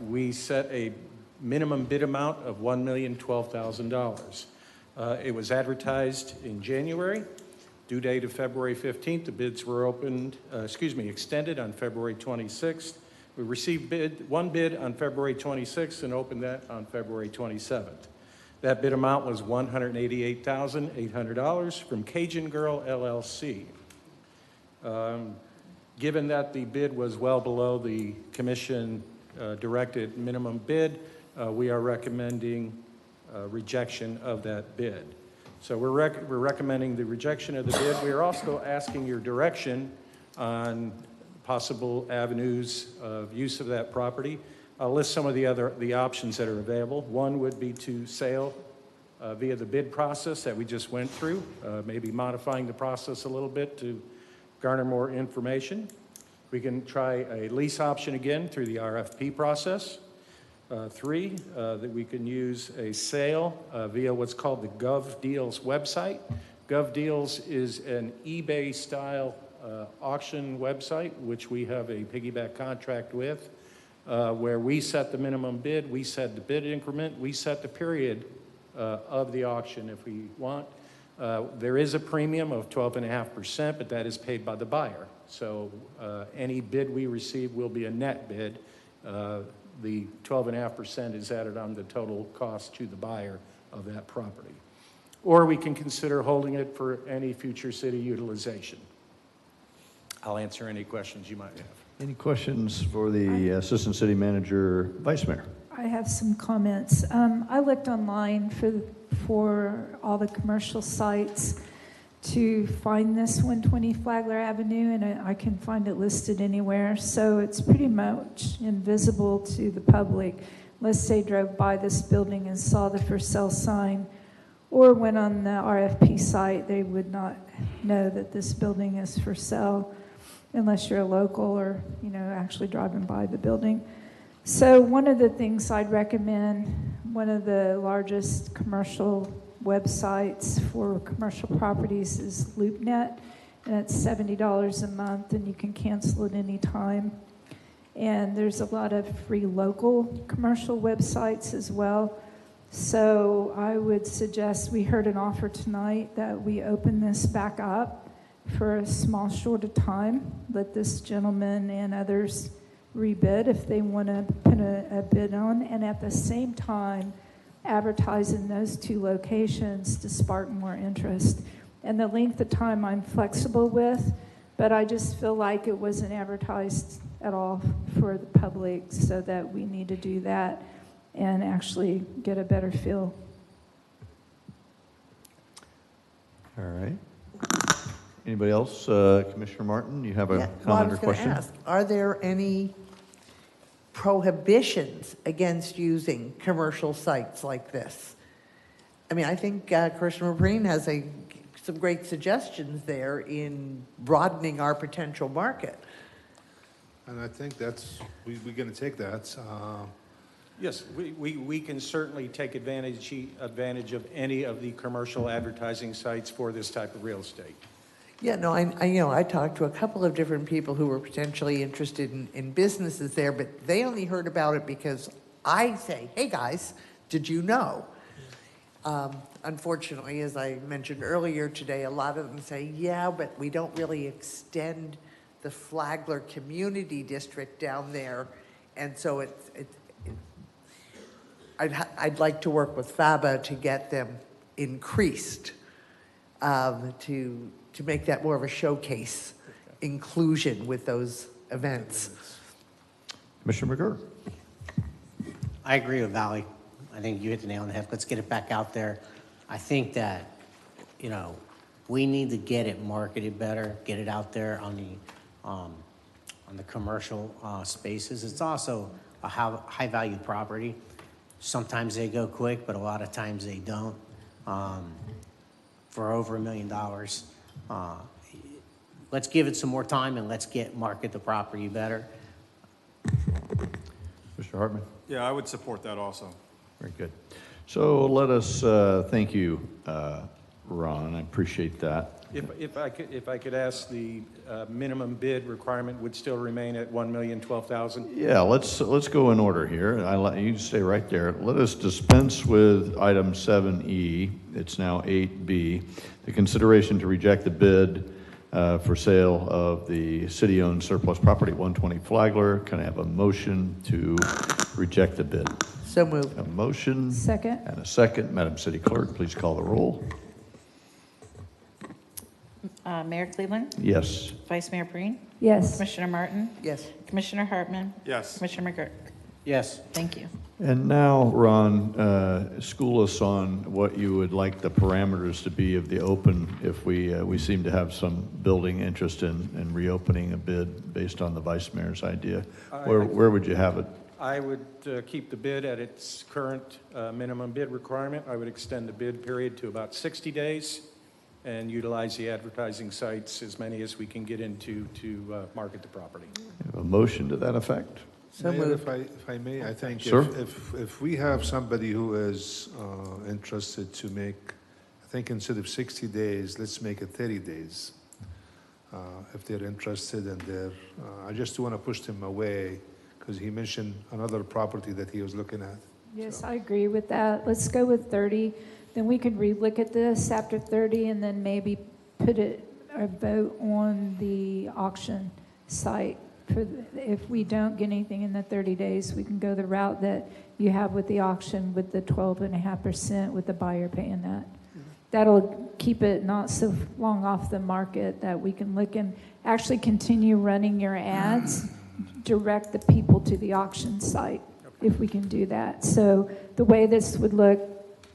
We set a minimum bid amount of $1,012,000. It was advertised in January. Due date of February 15th. The bids were extended on February 26th. We received one bid on February 26th and opened that on February 27th. That bid amount was $188,800 from Cajun Girl LLC. Given that the bid was well below the commission directed minimum bid, we are recommending rejection of that bid. So we're recommending the rejection of the bid. We are also asking your direction on possible avenues of use of that property. I'll list some of the options that are available. One would be to sale via the bid process that we just went through, maybe modifying the process a little bit to garner more information. We can try a lease option again through the RFP process. Three, that we can use a sale via what's called the GovDeals website. GovDeals is an eBay-style auction website, which we have a piggyback contract with, where we set the minimum bid, we set the bid increment, we set the period of the auction if we want. There is a premium of 12.5%, but that is paid by the buyer. So any bid we receive will be a net bid. The 12.5% is added on the total cost to the buyer of that property. Or we can consider holding it for any future city utilization. I'll answer any questions you might have. Any questions for the Assistant City Manager, Vice Mayor? I have some comments. I looked online for all the commercial sites to find this 120 Flagler Avenue, and I can find it listed anywhere. So it's pretty much invisible to the public. Unless they drove by this building and saw the for sale sign or went on the RFP site, they would not know that this building is for sale unless you're a local or, actually driving by the building. So one of the things I'd recommend, one of the largest commercial websites for commercial properties is LoopNet, and it's $70 a month, and you can cancel it any time. And there's a lot of free local commercial websites as well. So I would suggest, we heard an offer tonight that we open this back up for a small short of time. Let this gentleman and others rebid if they want to put a bid on, and at the same time advertise in those two locations to spark more interest. And the length of time I'm flexible with, but I just feel like it wasn't advertised at all for the public, so that we need to do that and actually get a better feel. All right. Anybody else? Commissioner Martin, you have a comment or question? Ask, are there any prohibitions against using commercial sites like this? I mean, I think Commissioner Breen has some great suggestions there in broadening our potential market. And I think we're going to take that. Yes, we can certainly take advantage of any of the commercial advertising sites for this type of real estate. Yeah, no, I talked to a couple of different people who were potentially interested in businesses there, but they only heard about it because I say, hey guys, did you know? Unfortunately, as I mentioned earlier today, a lot of them say, yeah, but we don't really extend the Flagler Community District down there, and so I'd like to work with FABA to get them increased, to make that more of a showcase inclusion with those events. Commissioner McGurk. I agree with Valley. I think you hit the nail on the head. Let's get it back out there. I think that, we need to get it marketed better, get it out there on the commercial spaces. It's also a high-value property. Sometimes they go quick, but a lot of times they don't. For over $1 million. Let's give it some more time and let's market the property better. Mr. Hartman. Yeah, I would support that also. Very good. So let us thank you, Ron. I appreciate that. If I could ask, the minimum bid requirement would still remain at $1,012,000? Yeah, let's go in order here. You stay right there. Let us dispense with item 7E. It's now 8B. The consideration to reject the bid for sale of the city-owned surplus property, 120 Flagler. Can I have a motion to reject the bid? So moved. A motion. Second. And a second. Madam City Clerk, please call the roll. Mayor Cleveland? Yes. Vice Mayor Breen? Yes. Commissioner Martin? Yes. Commissioner Hartman? Yes. Commissioner McGurk? Yes. Thank you. And now, Ron, school us on what you would like the parameters to be of the open if we seem to have some building interest in reopening a bid based on the vice mayor's idea. Where would you have it? I would keep the bid at its current minimum bid requirement. I would extend the bid period to about 60 days and utilize the advertising sites, as many as we can get into, to market the property. A motion to that effect? So Mayor, moved. if I may, I think Sir? if we have somebody who is interested to make, I think instead of 60 days, let's make it 30 days. If they're interested and I just want to push them away because he mentioned another property that he was looking at. Yes, I agree with that. Let's go with 30. Then we could relook at this after 30 and then maybe put it, or vote on the auction site. If we don't get anything in the 30 days, we can go the route that you have with the auction with the 12.5% with the buyer paying that. That'll keep it not so long off the market that we can look and actually continue running your ads, direct the people to the auction site, if we can do that. So the way this would look,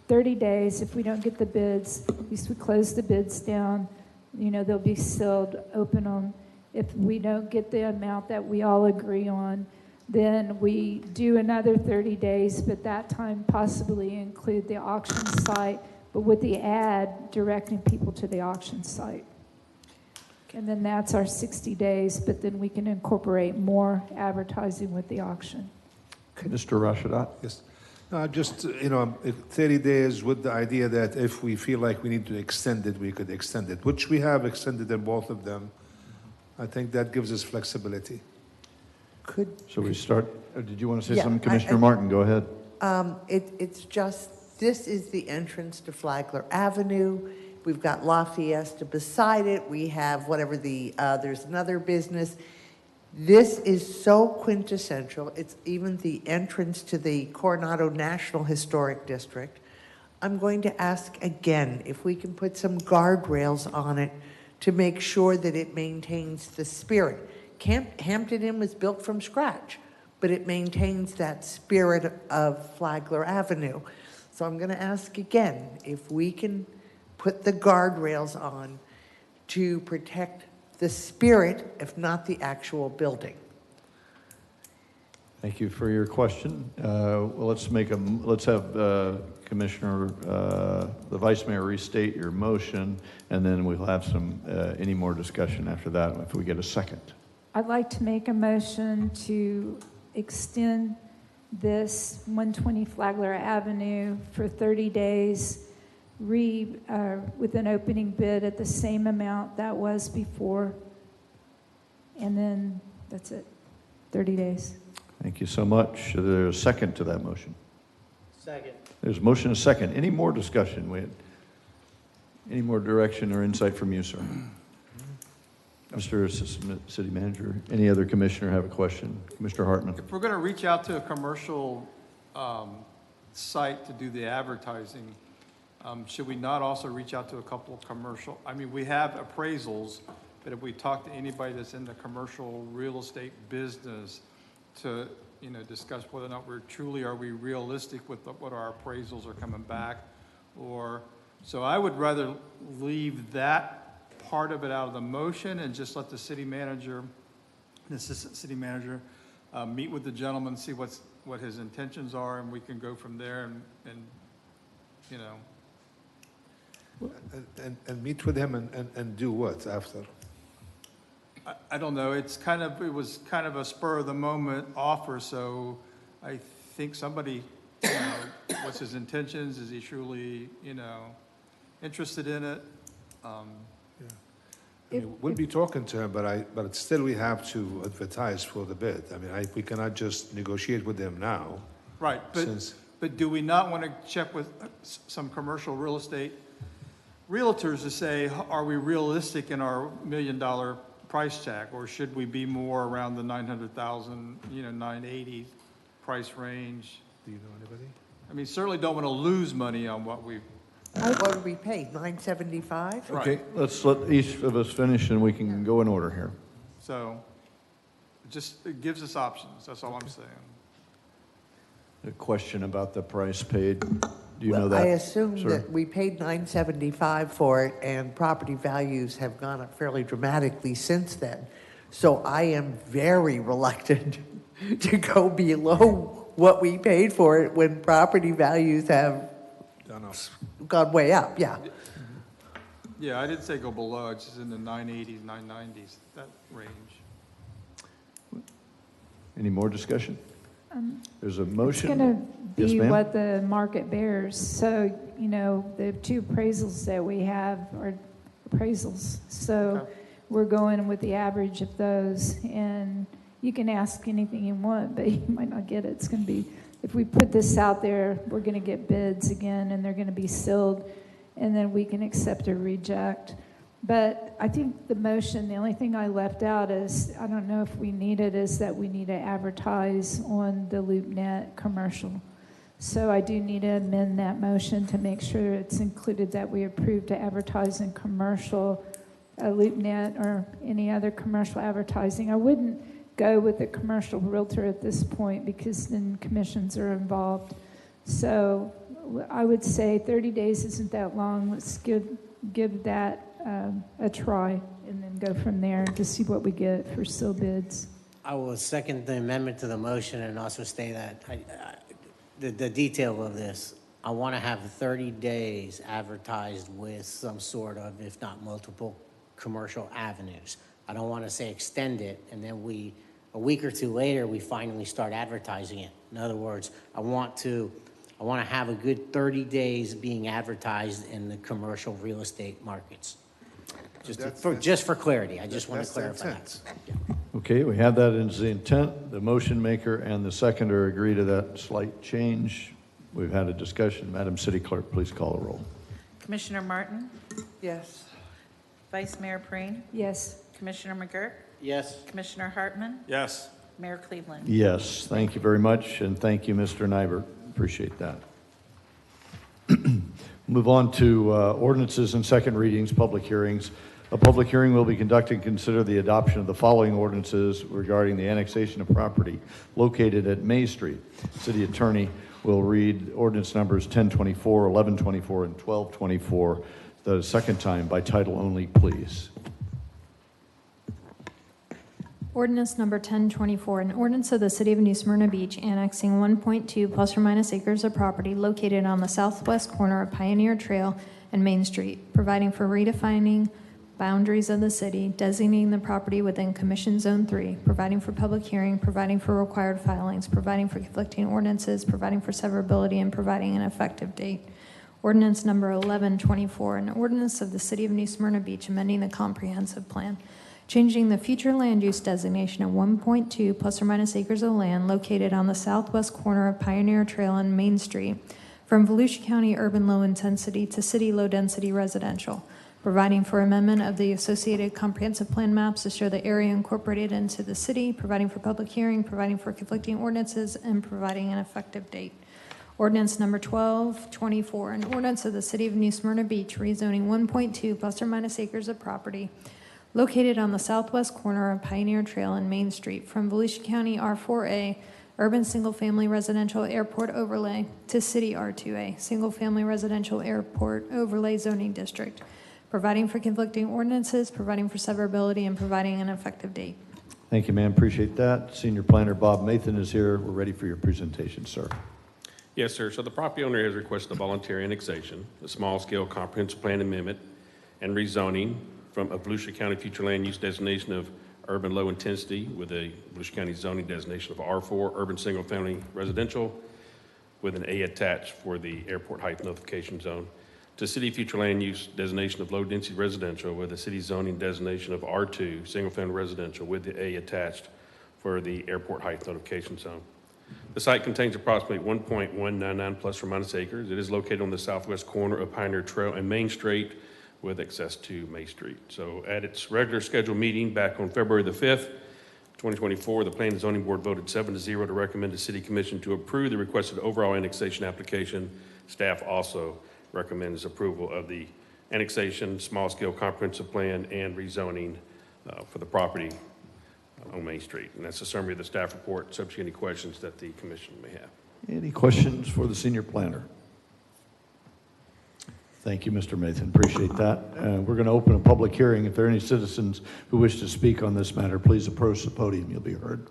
30 days, if we don't get the bids, at least we close the bids down, they'll be sealed, open them. If we don't get the amount that we all agree on, then we do another 30 days, but that time possibly include the auction site, but with the ad directing people to the auction site. And then that's our 60 days, but then we can incorporate more advertising with the auction. Mr. Rashadat? Yes. No, just, 30 days with the idea that if we feel like we need to extend it, we could extend it, which we have extended in both of them. I think that gives us flexibility. So we start, did you want to say Yeah, something? Commissioner Martin, go ahead. It's just, this is the entrance to Flagler Avenue. We've got La Fiesta beside it. We have whatever there's another business. This is so quintessential. It's even the entrance to the Coronado National Historic District. I'm going to ask again if we can put some guardrails on it to make sure that it maintains the spirit. Hampton Inn was built from scratch, but it maintains that spirit of Flagler Avenue. So I'm going to ask again if we can put the guardrails on to protect the spirit, if not the actual building. Thank you for your question. Well, let's have Commissioner, the Vice Mayor restate your motion, and then we'll have any more discussion after that if we get a second. I'd like to make a motion to extend this 120 Flagler Avenue for 30 days with an opening bid at the same amount that was before. And then that's it, 30 days. Thank you so much. Is there a second to that motion? Second. There's a motion and a second. Any more discussion? Any more direction or insight from you, sir? Mr. Assistant City Manager, any other commissioner have a question? Commissioner Hartman. If we're going to reach out to a commercial site to do the advertising, should we not also reach out to a couple of commercial? I mean, we have appraisals, but if we talk to anybody that's in the commercial real estate business to, discuss whether or not are we realistic with what our appraisals are coming back, so I would rather leave that part of it out of the motion and just let the city manager, the assistant city manager, meet with the gentleman, see what his intentions are, and we can go from there And meet with him and do what after? I don't know. It was kind of a spur of the moment offer. So I think somebody, what's his intentions? Is he truly, interested in it? We'll be talking to him, but still we have to advertise for the bid. I mean, we cannot just negotiate with them now. Right, but do we not want to check with some commercial real estate realtors to say, are we realistic in our $1 million price tag, or should we be more around the 900,000, 980 price range? Do you know anybody? I mean, certainly don't want to lose money on what we've. What did we pay, $975? Right. Okay, let's let each of us finish and we can go in order here. So it gives us options. That's all I'm saying. A question about the price paid. Do you know Well, that? I assume sir? that we paid $975 for it, and property values have gone up fairly dramatically since then. So I am very reluctant to go below what we paid for it when property values have gone way up, yeah. Yeah, I didn't say go below, it's just in the 980s, 990s, that range. Any more discussion? There's a It's motion. going to Yes, be ma'am? what the market bears. So, you know, the two appraisals that we have are appraisals. So we're going with the average of those. And you can ask anything you want, but you might not get it. It's going to be, if we put this out there, we're going to get bids again, and they're going to be sealed, and then we can accept or reject. But I think the motion, the only thing I left out is, I don't know if we need it, is that we need to advertise on the LoopNet commercial. So I do need to amend that motion to make sure it's included that we approve to advertise in commercial, LoopNet, or any other commercial advertising. I wouldn't go with the commercial realtor at this point because then commissions are involved. So I would say 30 days isn't that long. Let's give that a try and then go from there to see what we get for still bids. I will second the amendment to the motion and also say that the detail of this, I want to have 30 days advertised with some sort of, if not multiple, commercial avenues. I don't want to say extend it and then a week or two later, we finally start advertising it. In other words, I want to have a good 30 days being advertised in the commercial real estate markets. Just for clarity, I just want to clarify that. Okay, we have that as the intent. The motion maker and the seconder agree to that slight change. We've had a discussion. Madam City Clerk, please call the roll. Commissioner Martin? Yes. Vice Mayor Preen? Yes. Commissioner McGurk? Yes. Commissioner Hartman? Yes. Mayor Cleveland? Yes, thank you very much, and thank you, Mr. Nybert. Appreciate that. Move on to ordinances and second readings, public hearings. A public hearing will be conducted to consider the adoption of the following ordinances regarding the annexation of property located at May Street. City Attorney will read ordinance numbers 1024, 1124, and 1224 the second time by title only, please. Ordinance number 1024, an ordinance of the City of New Smyrna Beach annexing 1.2 plus or minus acres of property located on the southwest corner of Pioneer Trail and Main Street, providing for redefining boundaries of the city, designating the property within Commission Zone 3, providing for public hearing, providing for required filings, providing for conflicting ordinances, providing for severability, and providing an effective date. Ordinance number 1124, an ordinance of the City of New Smyrna Beach amending the comprehensive plan, changing the future land use designation of 1.2 plus or minus acres of land located on the southwest corner of Pioneer Trail and Main Street from Volusia County urban low intensity to city low density residential, providing for amendment of the associated comprehensive plan maps to show the area incorporated into the city, providing for public hearing, providing for conflicting ordinances, and providing an effective date. Ordinance number 1224, an ordinance of the City of New Smyrna Beach rezoning 1.2 plus or minus acres of property located on the southwest corner of Pioneer Trail and Main Street from Volusia County R4A, urban single-family residential airport overlay, to city R2A, single-family residential airport overlay zoning district, providing for conflicting ordinances, providing for severability, and providing an effective date. Thank you, ma'am. Appreciate that. Senior Planner Bob Mathan is here. We're ready for your presentation, sir. Yes, sir. So the property owner has requested a voluntary annexation, a small-scale comprehensive plan amendment, and rezoning from a Volusia County future land use designation of urban low intensity with a Volusia County zoning designation of R4, urban single-family residential, with an A attached for the airport height notification zone, to city future land use designation of low-density residential with a city zoning designation of R2, single-family residential, with the A attached for the airport height notification zone. The site contains approximately 1.199 plus or minus acres. It is located on the southwest corner of Pioneer Trail and Main Street with access to May Street. So at its regular scheduled meeting back on February the 5th, 2024, the Planning and Zoning Board voted 7-0 to recommend the City Commission to approve the requested overall annexation application. Staff also recommends approval of the annexation, small-scale comprehensive plan, and rezoning for the property on Main Street. And that's a summary of the staff report, subject to any questions that the commission may have. Any questions for the senior planner? Thank you, Mr. Mathan. Appreciate that. We're going to open a public hearing. If there are any citizens who wish to speak on this matter, please approach the podium. You'll be heard.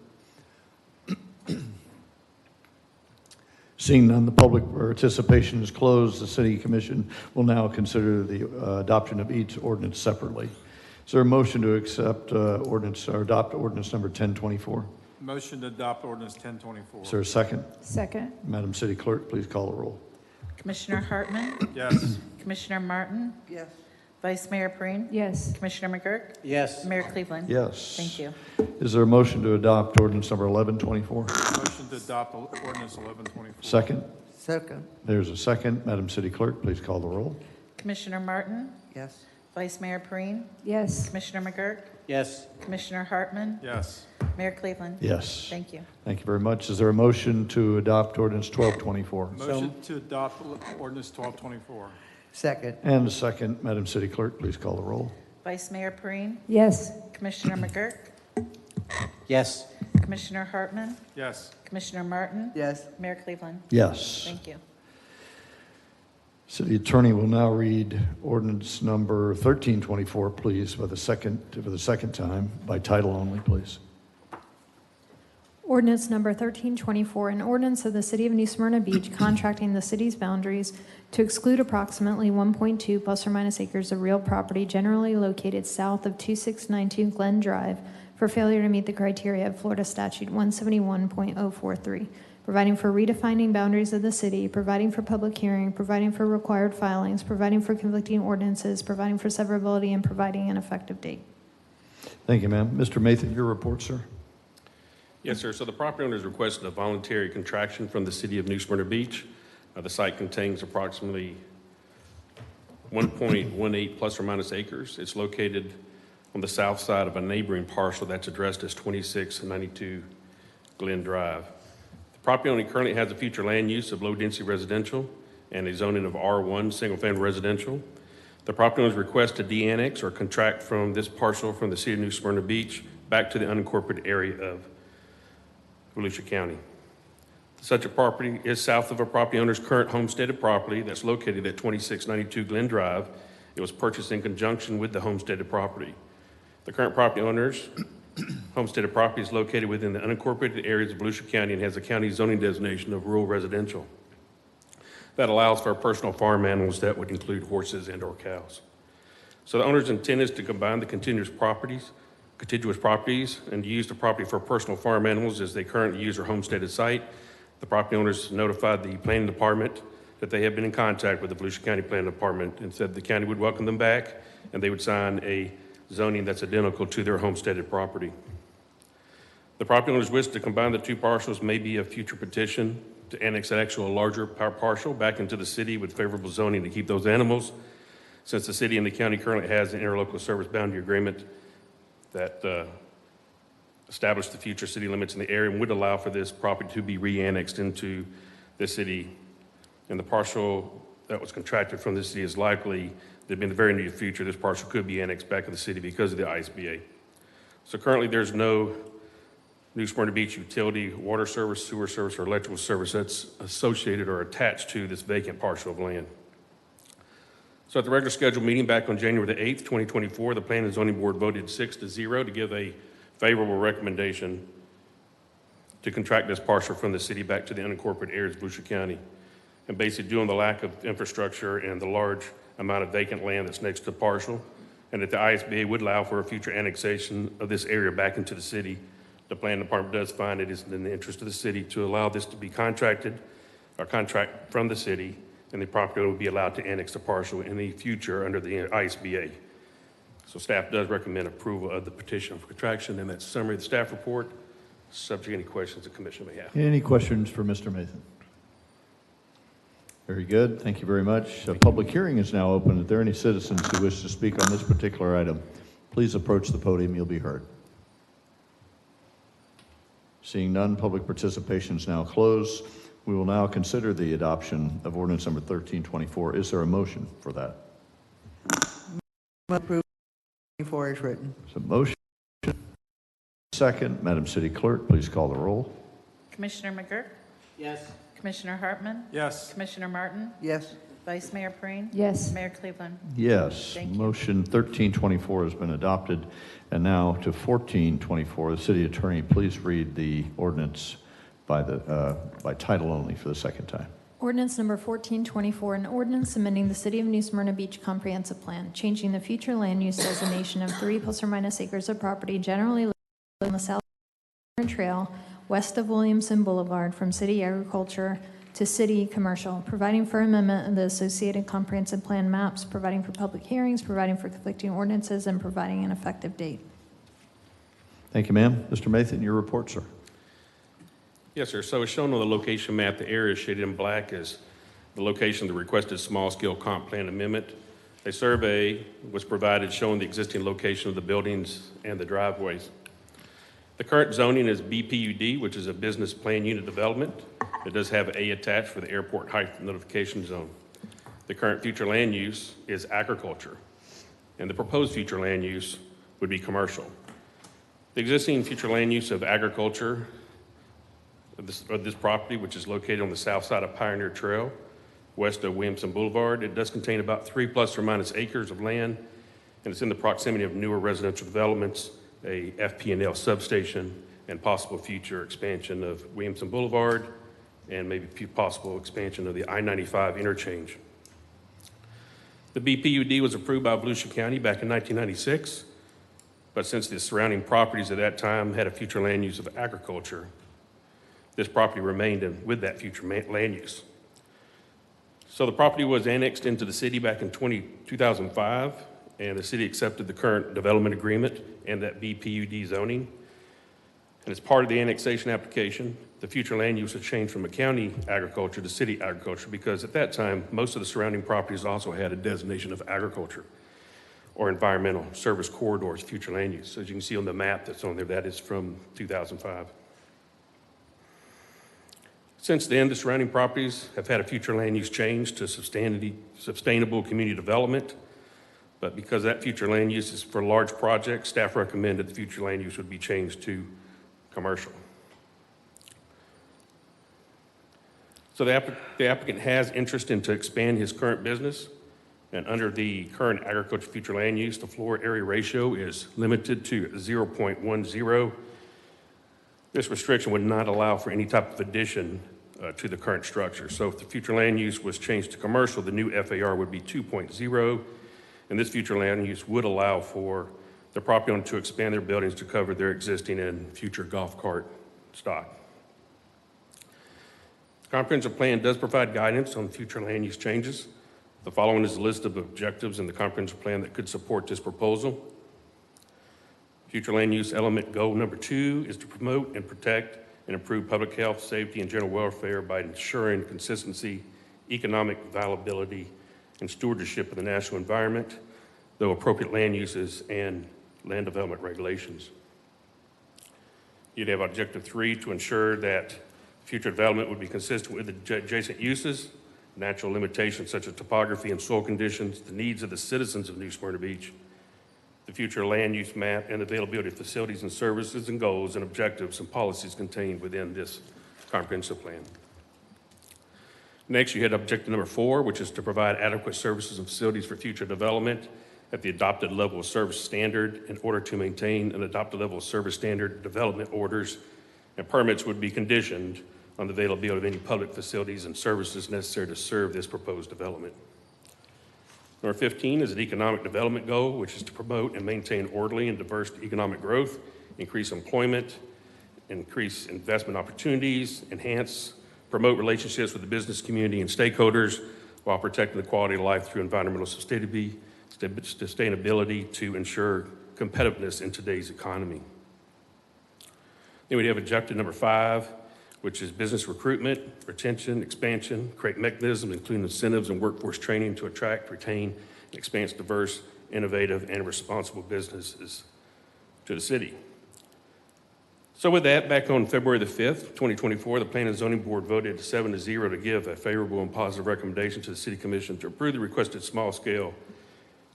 Seeing none, the public participation is closed. The City Commission will now consider the adoption of each ordinance separately. Is there a motion to accept ordinance or adopt ordinance number 1024? Motion to adopt ordinance 1024. Is there a second? Second. Madam City Clerk, please call the roll. Commissioner Hartman, Yes. Commissioner Martin, Yes. Vice Mayor Preen, Yes. Commissioner McGurk, Yes. Mayor Cleveland. Yes. Thank you. Is there a motion to adopt ordinance number 1124? Motion to adopt ordinance 1124. Second? Second. There's a second. Madam City Clerk, please call the roll. Commissioner Martin, Yes. Vice Mayor Preen, Yes. Commissioner McGurk, Yes. Commissioner Hartman, Yes. Mayor Cleveland. Yes. Thank you. Thank you very much. Is there a motion to adopt ordinance 1224? Motion to adopt ordinance 1224. Second. And a second. Madam City Clerk, please call the roll. Vice Mayor Preen, Yes. Commissioner McGurk, Yes. Commissioner Hartman, Yes. Commissioner Martin, Yes. Mayor Cleveland. Yes. Thank you. City Attorney will now read ordinance number 1324, please, for the second time, by title only, please. Ordinance number 1324, an ordinance of the City of New Smyrna Beach contracting the city's boundaries to exclude approximately 1.2 plus or minus acres of real property generally located south of 2692 Glen Drive for failure to meet the criteria of Florida Statute 171.043, providing for redefining boundaries of the city, providing for public hearing, providing for required filings, providing for conflicting ordinances, providing for severability, and providing an effective date. Thank you, ma'am. Mr. Mathan, your report, sir. Yes, sir. So the property owner is requesting a voluntary contraction from the City of New Smyrna Beach. The site contains approximately 1.18 plus or minus acres. It's located on the south side of a neighboring parcel that's addressed as 2692 Glen Drive. The property owner currently has a future land use of low-density residential and a zoning of R1, single-family residential. The property owner's request to de-annex or contract from this parcel from the City of New Smyrna Beach back to the unincorporated area of Volusia County. Such a property is south of a property owner's current homesteaded property that's located at 2692 Glen Drive. It was purchased in conjunction with the homesteaded property. The current property owner's homesteaded property is located within the unincorporated areas of Volusia County and has a county zoning designation of rural residential. That allows for personal farm animals that would include horses and/or cows. So the owner's intent is to combine the contiguous properties and use the property for personal farm animals as they currently use their homesteaded site. The property owners notified the planning department that they have been in contact with the Volusia County Planning Department and said the county would welcome them back and they would sign a zoning that's identical to their homesteaded property. The property owners wish to combine the two parcels may be a future petition to annex an actual larger parcel back into the city with favorable zoning to keep those animals, since the city and the county currently has an interlocal service boundary agreement that established the future city limits in the area and would allow for this property to be re-annexed into the city. And the parcel that was contracted from the city is likely that in the very near future, this parcel could be annexed back in the city because of the ISBA. So currently there's no New Smyrna Beach utility, water service, sewer service, or electrical service that's associated or attached to this vacant parcel of land. So at the regular scheduled meeting back on January the 8th, 2024, the Planning and Zoning Board voted 6-0 to give a favorable recommendation to contract this parcel from the city back to the unincorporated areas of Volusia County. And basically due on the lack of infrastructure and the large amount of vacant land that's next to the parcel, and that the ISBA would allow for a future annexation of this area back into the city, the planning department does find it is in the interest of the city to allow this to be contract from the city, and the property owner would be allowed to annex the parcel in the future under the ISBA. So staff does recommend approval of the petition for contraction, and that's a summary of the staff report, subject to any questions the commission may have. Any questions for Mr. Mathan? Very good. Thank you very much. A public hearing is now open. If there are any citizens who wish to speak on this particular item, please approach the podium. You'll be heard. Seeing none, public participation is now closed. We will now consider the adoption of ordinance number 1324. Is there a motion for that? Approve 24 is written. So motion. Second. Madam City Clerk, please call the roll. Commissioner McGurk, Yes. Commissioner Hartman? Yes. Commissioner Martin? Yes. Vice Mayor Preen? Yes. Mayor Cleveland? Yes, Thank you. motion 1324 has been adopted. And now to 1424, the city attorney, please read the ordinance by title only for the second time. Ordinance number 1424, an ordinance amending the City of New Smyrna Beach Comprehensive Plan, changing the future land use designation of 3 ± acres of property generally located on the South Trail west of Williamson Boulevard from city agriculture to city commercial, providing for amendment of the associated comprehensive plan maps, providing for public hearings, providing for conflicting ordinances, and providing an effective date. Thank you, ma'am. Mr. Mathan, your report, sir. Yes, sir. So as shown on the location map, the area shaded in black is the location of the requested small-scale comp plan amendment. A survey was provided showing the existing location of the buildings and the driveways. The current zoning is BPUD, which is a business plan unit development. It does have A attached for the airport height notification zone. The current future land use is agriculture, and the proposed future land use would be commercial. The existing future land use of agriculture of this property, which is located on the south side of Pioneer Trail, west of Williamson Boulevard, it does contain about 3 ± acres of land, and it's in the proximity of newer residential developments, a FP&L substation, and possible future expansion of Williamson Boulevard, and maybe possible expansion of the I-95 interchange. The BPUD was approved by Volusia County back in 1996, but since the surrounding properties at that time had a future land use of agriculture, this property remained with that future land use. So the property was annexed into the city back in 2005, and the city accepted the current development agreement and that BPUD zoning. And as part of the annexation application, the future land use was changed from a county agriculture to city agriculture because at that time, most of the surrounding properties also had a designation of agriculture or environmental service corridors future land use. So as you can see on the map that's on there, that is from 2005. Since then, the surrounding properties have had a future land use change to sustainable community development. But because that future land use is for large projects, staff recommend that the future land use would be changed to commercial. So the applicant has interest in to expand his current business, and under the current agriculture future land use, the floor area ratio is limited to 0.10. This restriction would not allow for any type of addition to the current structure. So if the future land use was changed to commercial, the new FAR would be 2.0, and this future land use would allow for the property owner to expand their buildings to cover their existing and future golf cart stock. The comprehensive plan does provide guidance on future land use changes. The following is a list of objectives in the comprehensive plan that could support this proposal. Future land use element goal number 2 is to promote and protect and improve public health, safety, and general welfare by ensuring consistency, economic viability, and stewardship of the national environment, though appropriate land uses and land development regulations. You'd have objective 3 to ensure that future development would be consistent with the adjacent uses, natural limitations such as topography and soil conditions, the needs of the citizens of New Smyrna Beach, the future land use map, and availability of facilities and services and goals and objectives and policies contained within this comprehensive plan. Next, you had objective number 4, which is to provide adequate services and facilities for future development at the adopted level of service standard. In order to maintain an adopted level of service standard, development orders and permits would be conditioned on the availability of any public facilities and services necessary to serve this proposed development. Number 15 is an economic development goal, which is to promote and maintain orderly and diverse economic growth, increase employment, increase investment opportunities, promote relationships with the business community and stakeholders while protecting the quality of life through environmental sustainability to ensure competitiveness in today's economy. Then we have objective number 5, which is business recruitment, retention, expansion, create mechanisms, including incentives and workforce training to attract, retain, and expand diverse, innovative, and responsible businesses to the city. So with that, back on February the 5th, 2024, the Planning and Zoning Board voted 7-0 to give a favorable and positive recommendation to the City Commission to approve the requested small-scale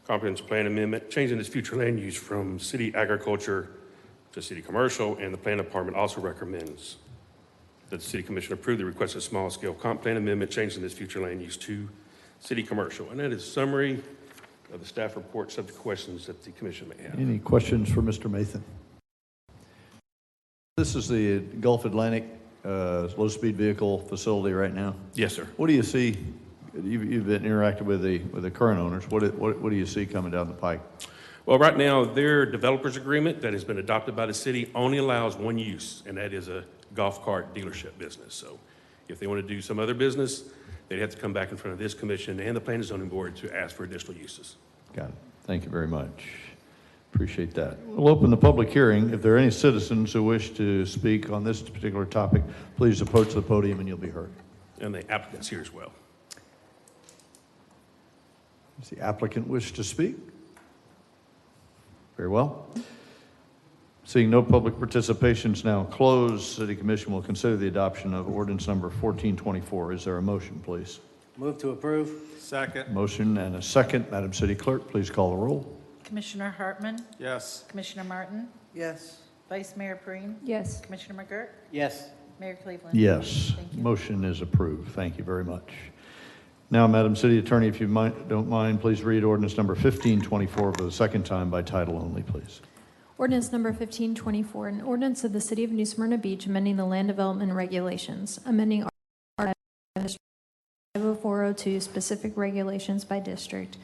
comprehensive plan amendment, changing its future land use from city agriculture to city commercial, and the Planning Department also recommends that the city commission approve the requested small-scale comp plan amendment, changing this future land use to city commercial. And that is summary of the staff report, subject to questions that the commission may have. Any questions for Mr. Mathan? This is the Gulf Atlantic low-speed vehicle facility right now. Yes, sir. What do you see? You've been interacting with the current owners. What do you see coming down the pike? Well, right now, their developer's agreement that has been adopted by the city only allows one use, and that is a golf cart dealership business. So if they want to do some other business, they'd have to come back in front of this commission and the Planning and Zoning Board to ask for additional uses. Got it. Thank you very much. Appreciate that. We'll open the public hearing. If there are any citizens who wish to speak on this particular topic, please approach the podium and you'll be heard. And the applicant's here as well. Does the applicant wish to speak? Very well. Seeing no public participation is now closed, City Commission will consider the adoption of ordinance number 1424. Is there a motion, please? Move to approve. Second. Motion and a second. Madam City Clerk, please call the roll. Commissioner Hartman, Yes. Commissioner Martin, Yes. Vice Mayor Breen, Yes. Commissioner McGurk, Yes. Mayor Cleveland. Yes. Thank you. Motion is approved. Thank you very much. Now, Madam City Attorney, if you don't mind, please read ordinance number 1524 for the second time by title only, please. Ordinance number 1524, an ordinance of the City of New Smyrna Beach amending the land development regulations, amending R 50402 specific regulations by district,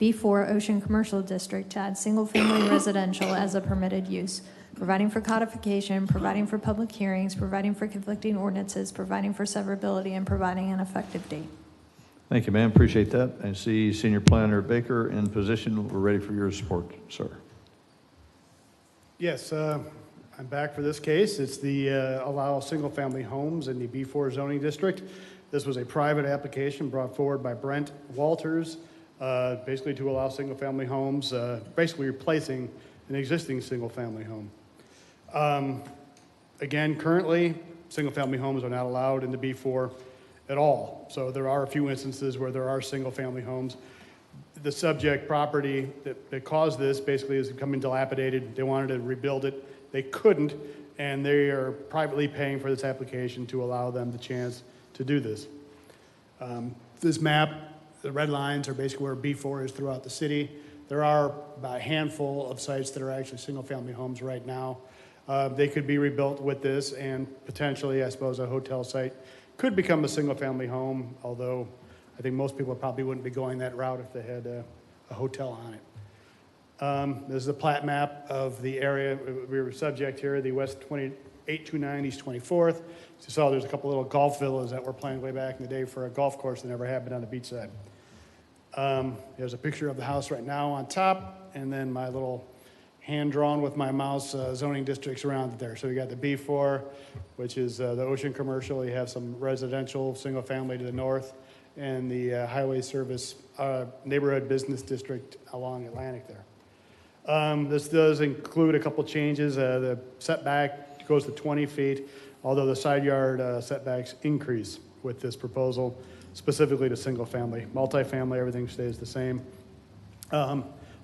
B4 Ocean Commercial District to add single-family residential as a permitted use, providing for codification, providing for public hearings, providing for conflicting ordinances, providing for severability, and providing an effective date. Thank you, ma'am. Appreciate that. I see Senior Planner Baker in position. We're ready for your support, sir. Yes, I'm back for this case. It's the allow single-family homes in the B4 zoning district. This was a private application brought forward by Brent Walters, basically to allow single-family homes, basically replacing an existing single-family home. Again, currently, single-family homes are not allowed in the B4 at all. So there are a few instances where there are single-family homes. The subject property that caused this basically is becoming dilapidated. They wanted to rebuild it. They couldn't, and they are privately paying for this application to allow them the chance to do this. This map, the red lines are basically where B4 is throughout the city. There are about a handful of sites that are actually single-family homes right now. They could be rebuilt with this, and potentially, I suppose, a hotel site could become a single-family home, although I think most people probably wouldn't be going that route if they had a hotel on it. This is a plat map of the area we were subject here, the West 2829 East 24th. So you saw there's a couple little golf villas that were planned way back in the day for a golf course that never happened on the beach side. There's a picture of the house right now on top, and then my little hand-drawn with my mouse zoning districts around it there. So we got the B4, which is the Ocean Commercial. You have some residential, single-family to the north, and the Highway Service Neighborhood Business District along Atlantic there. This does include a couple changes. The setback goes to 20 feet, although the side yard setbacks increase with this proposal, specifically to single family. Multifamily, everything stays the same.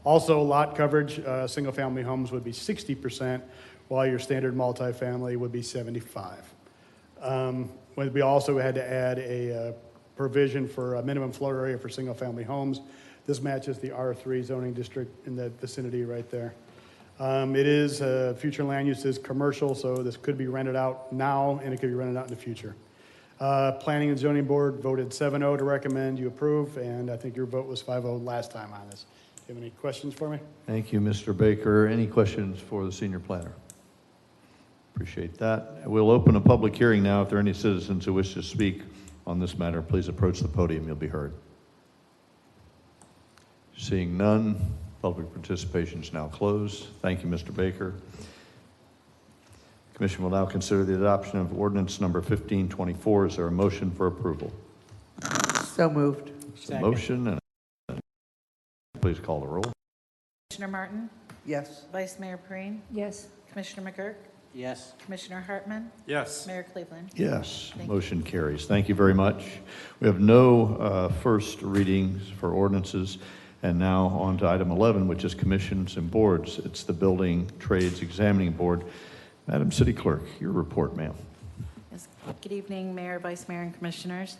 Also, lot coverage, single family homes would be 60%, while your standard multifamily would be 75%. We also had to add a provision for a minimum floor area for single family homes. This matches the R3 zoning district in the vicinity right there. It is, future land use is commercial, so this could be rented out now and it could be rented out in the future. Planning and Zoning Board voted 7-0 to recommend you approve, and I think your vote was 5-0 last time on this. Do you have any questions for me? Thank you, Mr. Baker. Any questions for the Senior Planner? Appreciate that. We'll open a public hearing now. If there are any citizens who wish to speak on this matter, please approach the podium. You'll be heard. Seeing none, public participation is now closed. Thank you, Mr. Baker. The Commission will now consider the adoption of ordinance number 1524. Is there a motion for approval? So moved. A motion and please call the roll. Commissioner Martin, Yes. Vice Mayor Breen, Yes. Commissioner McGurk, Yes. Commissioner Hartman, Yes. Mayor Cleveland. Yes, Thank you. motion carries. Thank you very much. We have no first readings for ordinances. And now on to item 11, which is commissions and boards. It's the Building Trades Examining Board. Madam City Clerk, your report, ma'am. Yes. Good evening, Mayor, Vice Mayor, and Commissioners.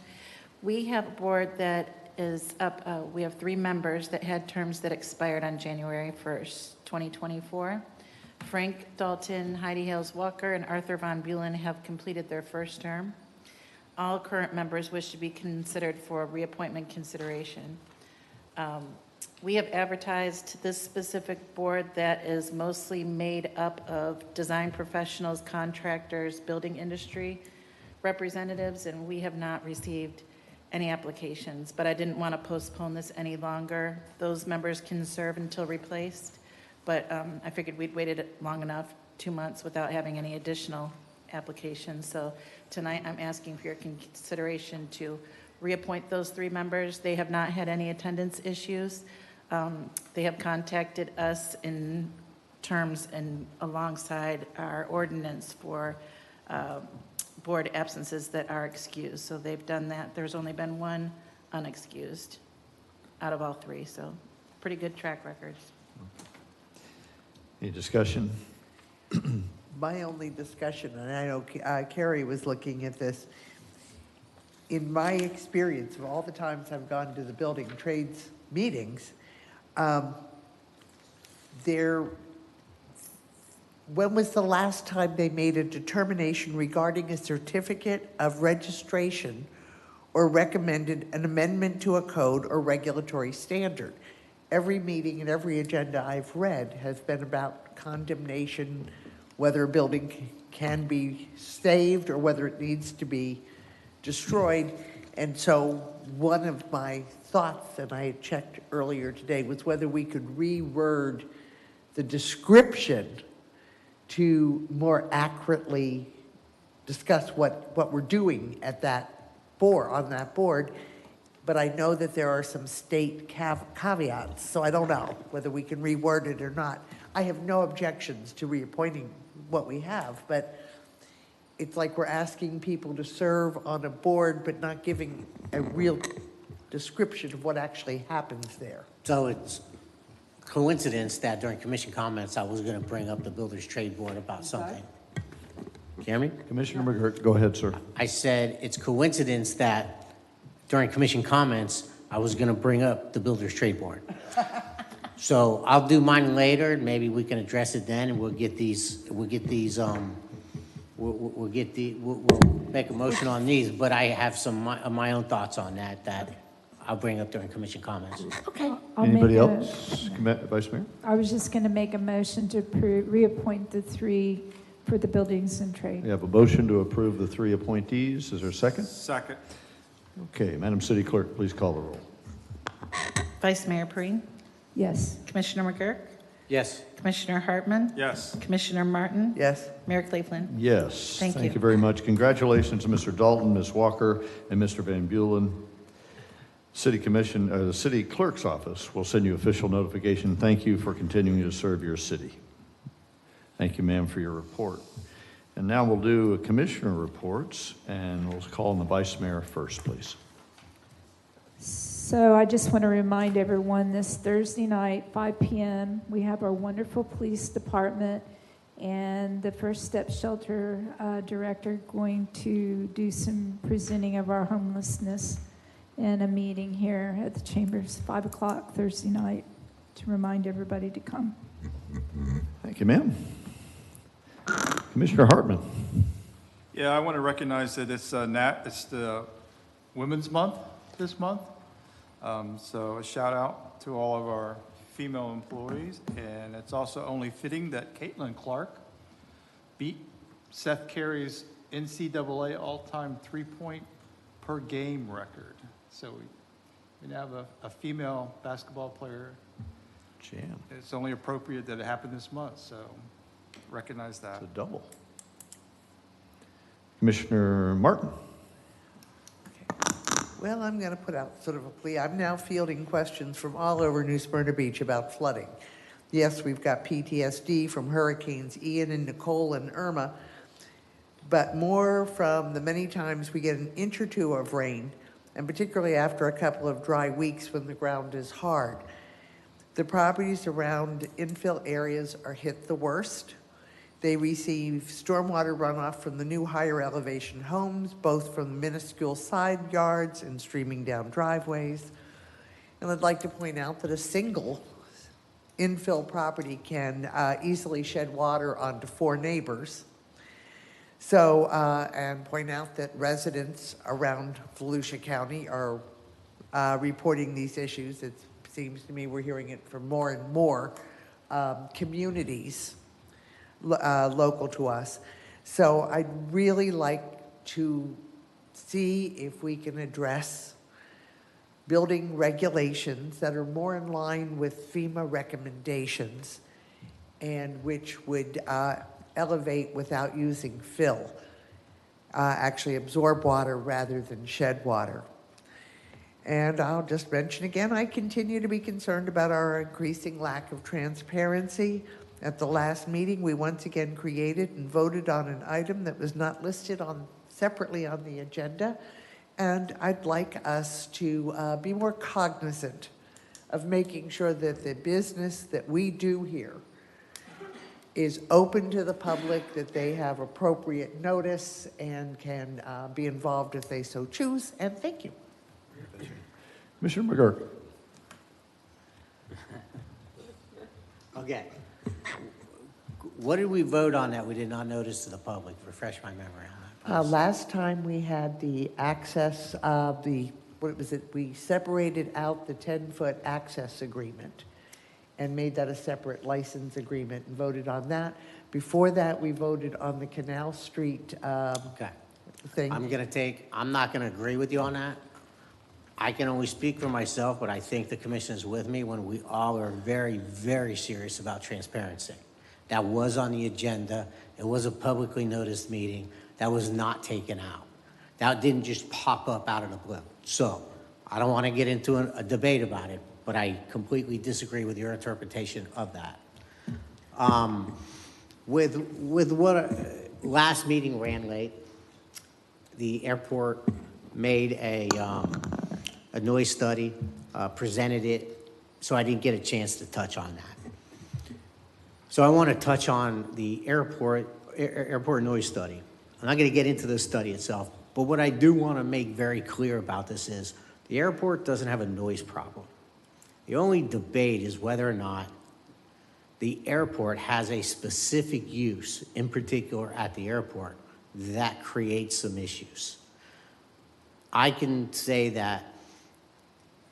We have a board that is up, we have 3 members that had terms that expired on January 1st, 2024. Frank Dalton, Heidi Hales Walker, and Arthur Von Bulen have completed their first term. All current members wish to be considered for reappointment consideration. We have advertised this specific board that is mostly made up of design professionals, contractors, building industry representatives, and we have not received any applications, but I didn't want to postpone this any longer. Those members can serve until replaced, but I figured we'd waited long enough, 2 months, without having any additional applications. So tonight I'm asking for your consideration to reappoint those 3 members. They have not had any attendance issues. They have contacted us in terms and alongside our ordinance for board absences that are excused. So they've done that. There's only been 1 unexcused out of all 3, so pretty good track records. Any discussion? My only discussion, and I know Carrie was looking at this, in my experience of all the times I've gone to the building trades meetings, when was the last time they made a determination regarding a certificate of registration or recommended an amendment to a code or regulatory standard? Every meeting and every agenda I've read has been about condemnation, whether a building can be saved or whether it needs to be destroyed. And so one of my thoughts, and I had checked earlier today, was whether we could reword the description to more accurately discuss what we're doing at that board, on that board. But I know that there are some state caveats, so I don't know whether we can reword it or not. I have no objections to reappointing what we have, but it's like we're asking people to serve on a board but not giving a real description of what actually happens there. So it's coincidence that during commission comments, I was going to bring up the Builders Trade Board about something. Can you hear me? Commissioner McGirt, go ahead, sir. I said it's coincidence that during commission comments, I was going to bring up the Builders Trade Board. So I'll do mine later, and maybe we can address it then, and we'll make a motion on these. But I have some of my own thoughts on that I'll bring up during commission comments. Okay. Anybody else? Vice Mayor? I was just going to make a motion to reappoint the 3 for the buildings and trade. We have a motion to approve the 3 appointees. Is there a second? Second. Okay, Madam City Clerk, please call the roll. Vice Mayor Perine, Yes. Commissioner McGurk, Yes. Commissioner Hartman, Yes. Commissioner Martin, Yes? Mayor Cleveland. Yes. Thank you. Thank you very much. Congratulations to Mr. Dalton, Ms. Walker, and Mr. Van Bulen. City Commission, the City Clerk's Office will send you official notification. Thank you for continuing to serve your city. Thank you, ma'am, for your report. And now we'll do commissioner reports, and we'll call on the Vice Mayor first, please. So I just want to remind everyone, this Thursday night, 5 p.m., we have our wonderful police department and the First Step Shelter director going to do some presenting of our homelessness in a meeting here at the Chambers, 5 o'clock Thursday night, to remind everybody to come. Thank you, ma'am. Commissioner Hartman. Yeah, I want to recognize that it's the Women's Month this month. So a shout out to all of our female employees, and it's also only fitting that Caitlin Clark beat Seth Carey's NCAA all-time 3-point per game record. So we now have a female basketball player. Jam. It's only appropriate that it happened this month, so recognize that. It's a double. Commissioner Martin. Well, I'm going to put out sort of a plea. I'm now fielding questions from all over New Smyrna Beach about flooding. Yes, we've got PTSD from Hurricanes Ian and Nicole and Irma, but more from the many times we get an inch or 2 of rain, and particularly after a couple of dry weeks when the ground is hard. The properties around infill areas are hit the worst. They receive stormwater runoff from the new higher elevation homes, both from minuscule side yards and streaming down driveways. And I'd like to point out that a single infill property can easily shed water onto 4 neighbors. So, and point out that residents around Volusia County are reporting these issues. It seems to me we're hearing it from more and more communities local to us. So I'd really like to see if we can address building regulations that are more in line with FEMA recommendations and which would elevate without using fill, actually absorb water rather than shed water. And I'll just mention again, I continue to be concerned about our increasing lack of transparency. At the last meeting, we once again created and voted on an item that was not listed separately on the agenda. And I'd like us to be more cognizant of making sure that the business that we do here is open to the public, that they have appropriate notice and can be involved if they so choose. And thank you. Commissioner McGurk. Okay. What did we vote on that we did not notice to the public? Refresh my memory on that. Last time we had the access of what was it? We separated out the 10-foot access agreement and made that a separate license agreement and voted on that. Before that, we voted on the Canal Street thing. I'm not gonna agree with you on that. I can only speak for myself, but I think the commission is with me when we all are very, very serious about transparency. That was on the agenda. It was a publicly noticed meeting. That was not taken out. That didn't just pop up out of the blue. So I don't want to get into a debate about it, but I completely disagree with your interpretation of that. With what last meeting ran late, the airport made a noise study, presented it, so I didn't get a chance to touch on that. So I want to touch on the airport noise study. I'm not going to get into the study itself, but what I do want to make very clear about this is the airport doesn't have a noise problem. The only debate is whether or not the airport has a specific use, in particular at the airport, that creates some issues. I can say that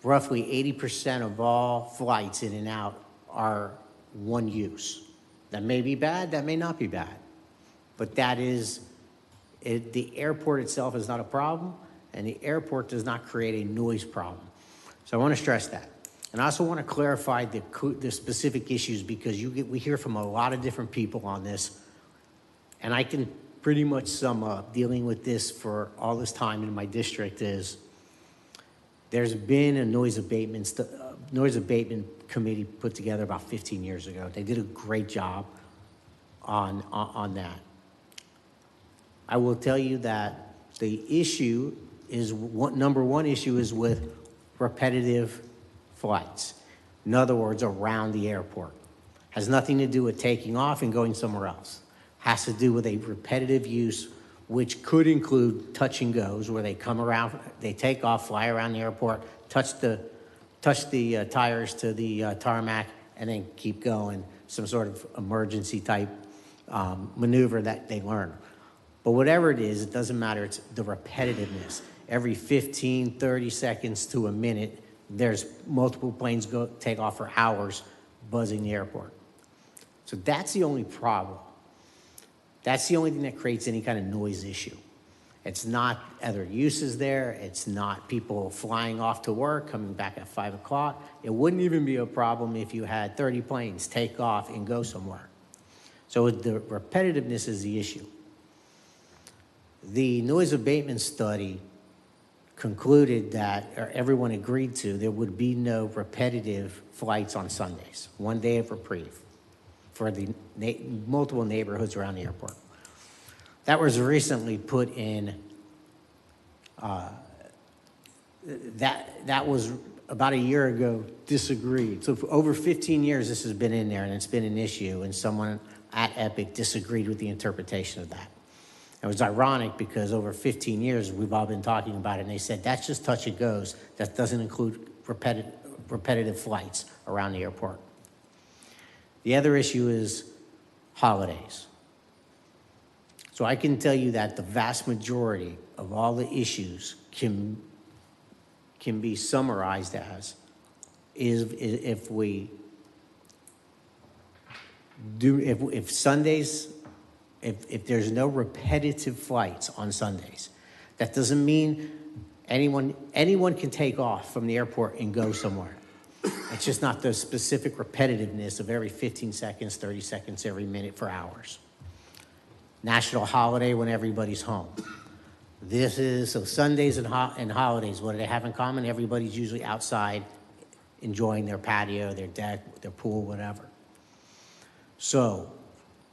roughly 80% of all flights in and out are one use. That may be bad, that may not be bad, but that is, the airport itself is not a problem, and the airport does not create a noise problem. So I want to stress that. And I also want to clarify the specific issues, because we hear from a lot of different people on this, and I can pretty much sum up dealing with this for all this time in my district is there's been a noise abatement committee put together about 15 years ago. They did a great job on that. I will tell you that the issue is, number one issue is with repetitive flights. In other words, around the airport. Has nothing to do with taking off and going somewhere else. Has to do with a repetitive use, which could include touch and goes, where they come around, they take off, fly around the airport, touch the tires to the tarmac, and then keep going. Some sort of emergency type maneuver that they learn. But whatever it is, it doesn't matter. It's the repetitiveness. Every 15, 30 seconds to a minute, there's multiple planes take off for hours buzzing the airport. So that's the only problem. That's the only thing that creates any kind of noise issue. It's not other uses there. It's not people flying off to work, coming back at 5 o'clock. It wouldn't even be a problem if you had 30 planes take off and go somewhere. So the repetitiveness is the issue. The noise abatement study concluded that, or everyone agreed to, there would be no repetitive flights on Sundays, 1 day of reprieve for the multiple neighborhoods around the airport. That was recently put in, that was about a year ago disagreed. So for over 15 years this has been in there and it's been an issue, and someone at Epic disagreed with the interpretation of that. It was ironic because over 15 years, we've all been talking about it, and they said, that's just touch and goes. That doesn't include repetitive flights around the airport. The other issue is holidays. So I can tell you that the vast majority of all the issues can be summarized as if we do, if Sundays, if there's no repetitive flights on Sundays, that doesn't mean anyone can take off from the airport and go somewhere. It's just not the specific repetitiveness of every 15 seconds, 30 seconds, every minute for hours. National holiday when everybody's home. So Sundays and holidays, what do they have in common? Everybody's usually outside enjoying their patio, their deck, their pool, whatever. So,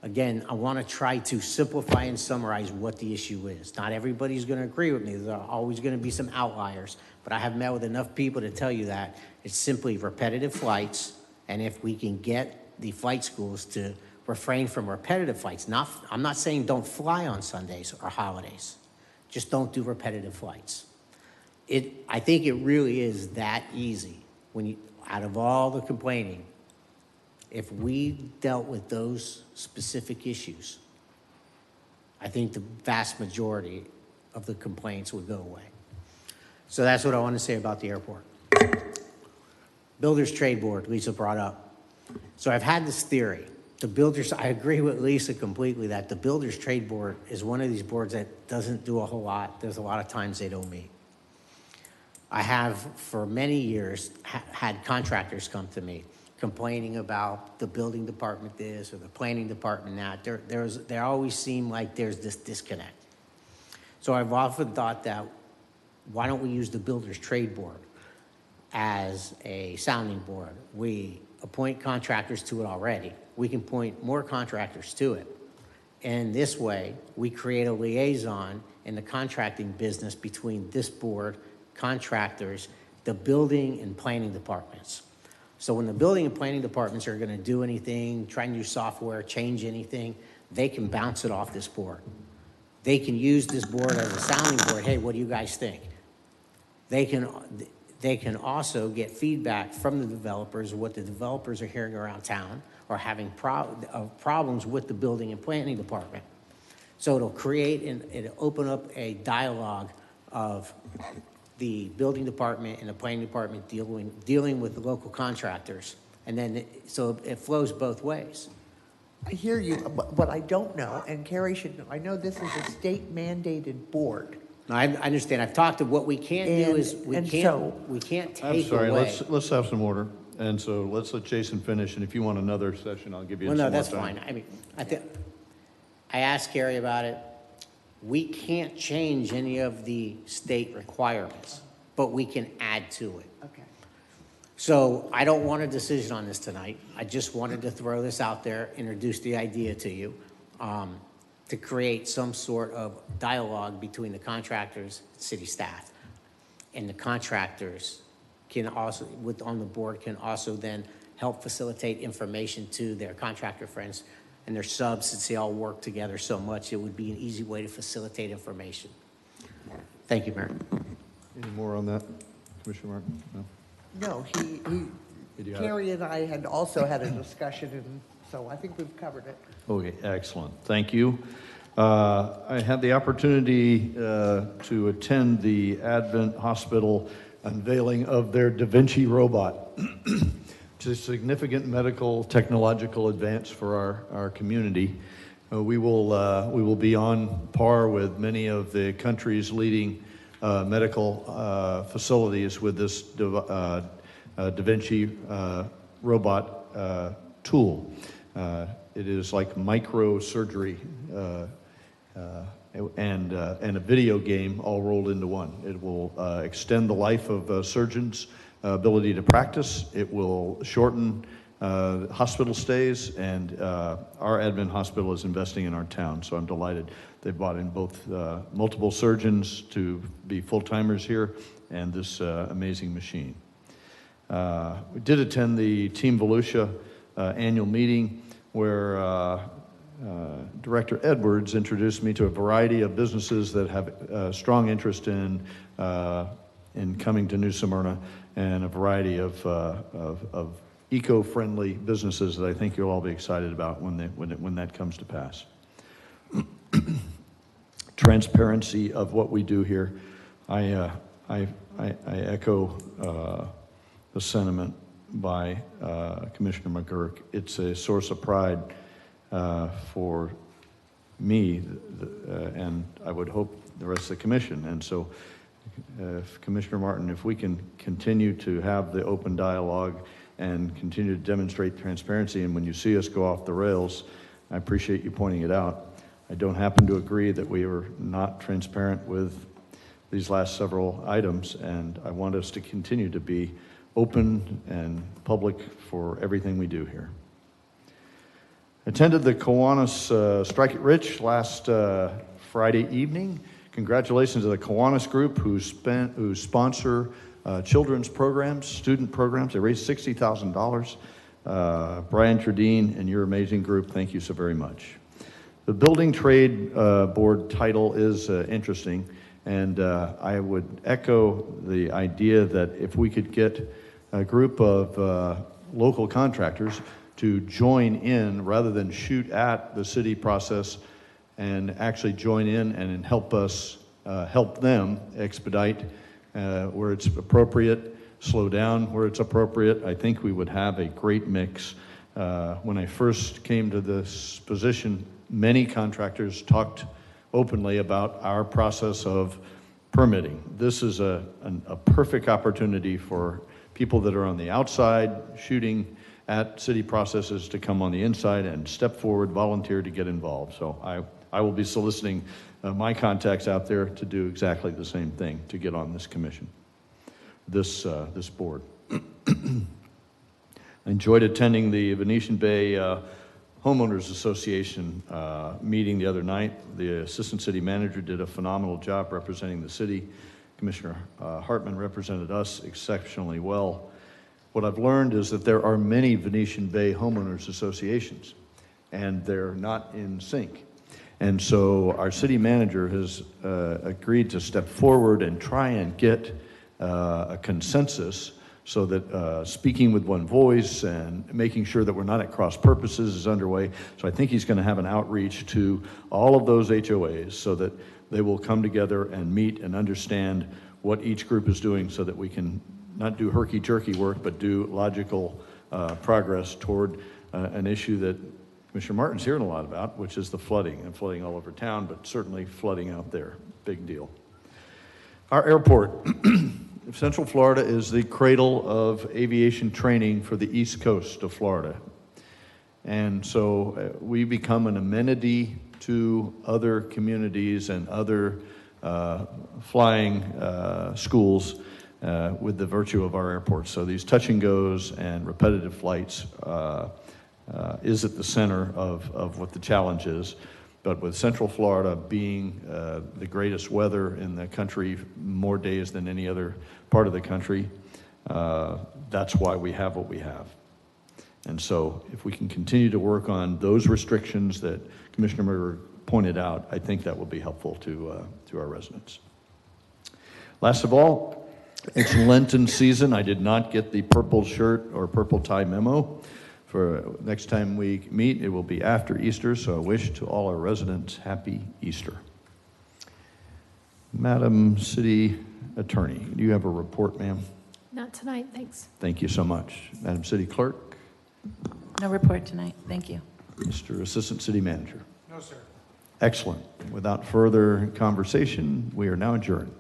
again, I want to try to simplify and summarize what the issue is. Not everybody's going to agree with me. There are always going to be some outliers, but I have met with enough people to tell you that it's simply repetitive flights, and if we can get the flight schools to refrain from repetitive flights, I'm not saying don't fly on Sundays or holidays, just don't do repetitive flights. I think it really is that easy. Out of all the complaining, if we dealt with those specific issues, I think the vast majority of the complaints would go away. So that's what I want to say about the airport. Builders Trade Board, Lisa brought up. So I've had this theory. I agree with Lisa completely that the Builders Trade Board is one of these boards that doesn't do a whole lot. There's a lot of times they don't meet. I have, for many years, had contractors come to me complaining about the building department this or the planning department that. There always seem like there's this disconnect. So I've often thought that, why don't we use the Builders Trade Board as a sounding board? We appoint contractors to it already. We can point more contractors to it. And this way, we create a liaison in the contracting business between this board, contractors, the building and planning departments. So when the building and planning departments are going to do anything, try new software, change anything, they can bounce it off this board. They can use this board as a sounding board. Hey, what do you guys think? They can also get feedback from the developers, what the developers are hearing around town or having problems with the building and planning department. So it'll create and it'll open up a dialogue of the building department and the planning department dealing with the local contractors. And then, so it flows both ways. I hear you, but what I don't know, and Carrie should know, I know this is a state mandated board. I understand. I've talked to what we can't do is we can't take away. I'm sorry, let's have some order. And so let's let Jason finish, and if you want another session, I'll give you some more time. Well, no, that's fine. I mean, I asked Carrie about it. We can't change any of the state requirements, but we can add to it. Okay. So I don't want a decision on this tonight. I just wanted to throw this out there, introduce the idea to you, to create some sort of dialogue between the contractors, city staff, and the contractors can also, on the board, can also then help facilitate information to their contractor friends and their subs, since they all work together so much. It would be an easy way to facilitate information. Thank you, Mayor. Any more on that, Commissioner Martin? No? No, Carrie and I had also had a discussion, and so I think we've covered it. Okay, excellent. Thank you. I had the opportunity to attend the Advent Hospital unveiling of their Da Vinci robot. It's a significant medical technological advance for our community. We will be on par with many of the country's leading medical facilities with this Da Vinci robot tool. It is like microsurgery and a video game all rolled into one. It will extend the life of surgeons' ability to practice. It will shorten hospital stays, and our Advent Hospital is investing in our town, so I'm delighted. They brought in both multiple surgeons to be full-timers here and this amazing machine. We did attend the Team Volusia annual meeting, where Director Edwards introduced me to a variety of businesses that have strong interest in coming to New Smyrna, and a variety of eco-friendly businesses that I think you'll all be excited about when that comes to pass. Transparency of what we do here. I echo the sentiment by Commissioner McGurk. It's a source of pride for me, and I would hope the rest of the commission. And so, Commissioner Martin, if we can continue to have the open dialogue and continue to demonstrate transparency, and when you see us go off the rails, I appreciate you pointing it out. I don't happen to agree that we were not transparent with these last several items, and I want us to continue to be open and public for everything we do here. Attended the Kiwanis Strike It Rich last Friday evening. Congratulations to the Kiwanis Group who sponsor children's programs, student programs. They raised $60,000. Brian Tredine and your amazing group, thank you so very much. The Building Trade Board title is interesting, and I would echo the idea that if we could get a group of local contractors to join in rather than shoot at the city process, and actually join in and help us help them expedite where it's appropriate, slow down where it's appropriate, I think we would have a great mix. When I first came to this position, many contractors talked openly about our process of permitting. This is a perfect opportunity for people that are on the outside shooting at city processes to come on the inside and step forward, volunteer to get involved. So I will be soliciting my contacts out there to do exactly the same thing, to get on this commission, this board. I enjoyed attending the Venetian Bay Homeowners Association meeting the other night. The assistant city manager did a phenomenal job representing the city. Commissioner Hartman represented us exceptionally well. What I've learned is that there are many Venetian Bay homeowners associations, and they're not in sync. And so our city manager has agreed to step forward and try and get a consensus so that speaking with one voice and making sure that we're not at cross purposes is underway. So I think he's going to have an outreach to all of those HOAs so that they will come together and meet and understand what each group is doing, so that we can not do herky-jerky work, but do logical progress toward an issue that Commissioner Martin's hearing a lot about, which is the flooding, and flooding all over town, but certainly flooding out there. Big deal. Our airport. Central Florida is the cradle of aviation training for the East Coast of Florida. And so we become an amenity to other communities and other flying schools with the virtue of our airport. So these touch and goes and repetitive flights is at the center of what the challenge is. But with Central Florida being the greatest weather in the country, more days than any other part of the country, that's why we have what we have. And so if we can continue to work on those restrictions that Commissioner Murray pointed out, I think that will be helpful to our residents. Last of all, it's Lenten season. I did not get the purple shirt or purple tie memo. For next time we meet, it will be after Easter, so I wish to all our residents happy Easter. Madam City Attorney, do you have a report, ma'am? Not tonight, thanks. Thank you so much. Madam City Clerk? No report tonight. Thank you. Mr. Assistant City Manager? No, sir. Excellent. Without further conversation, we are now adjourned.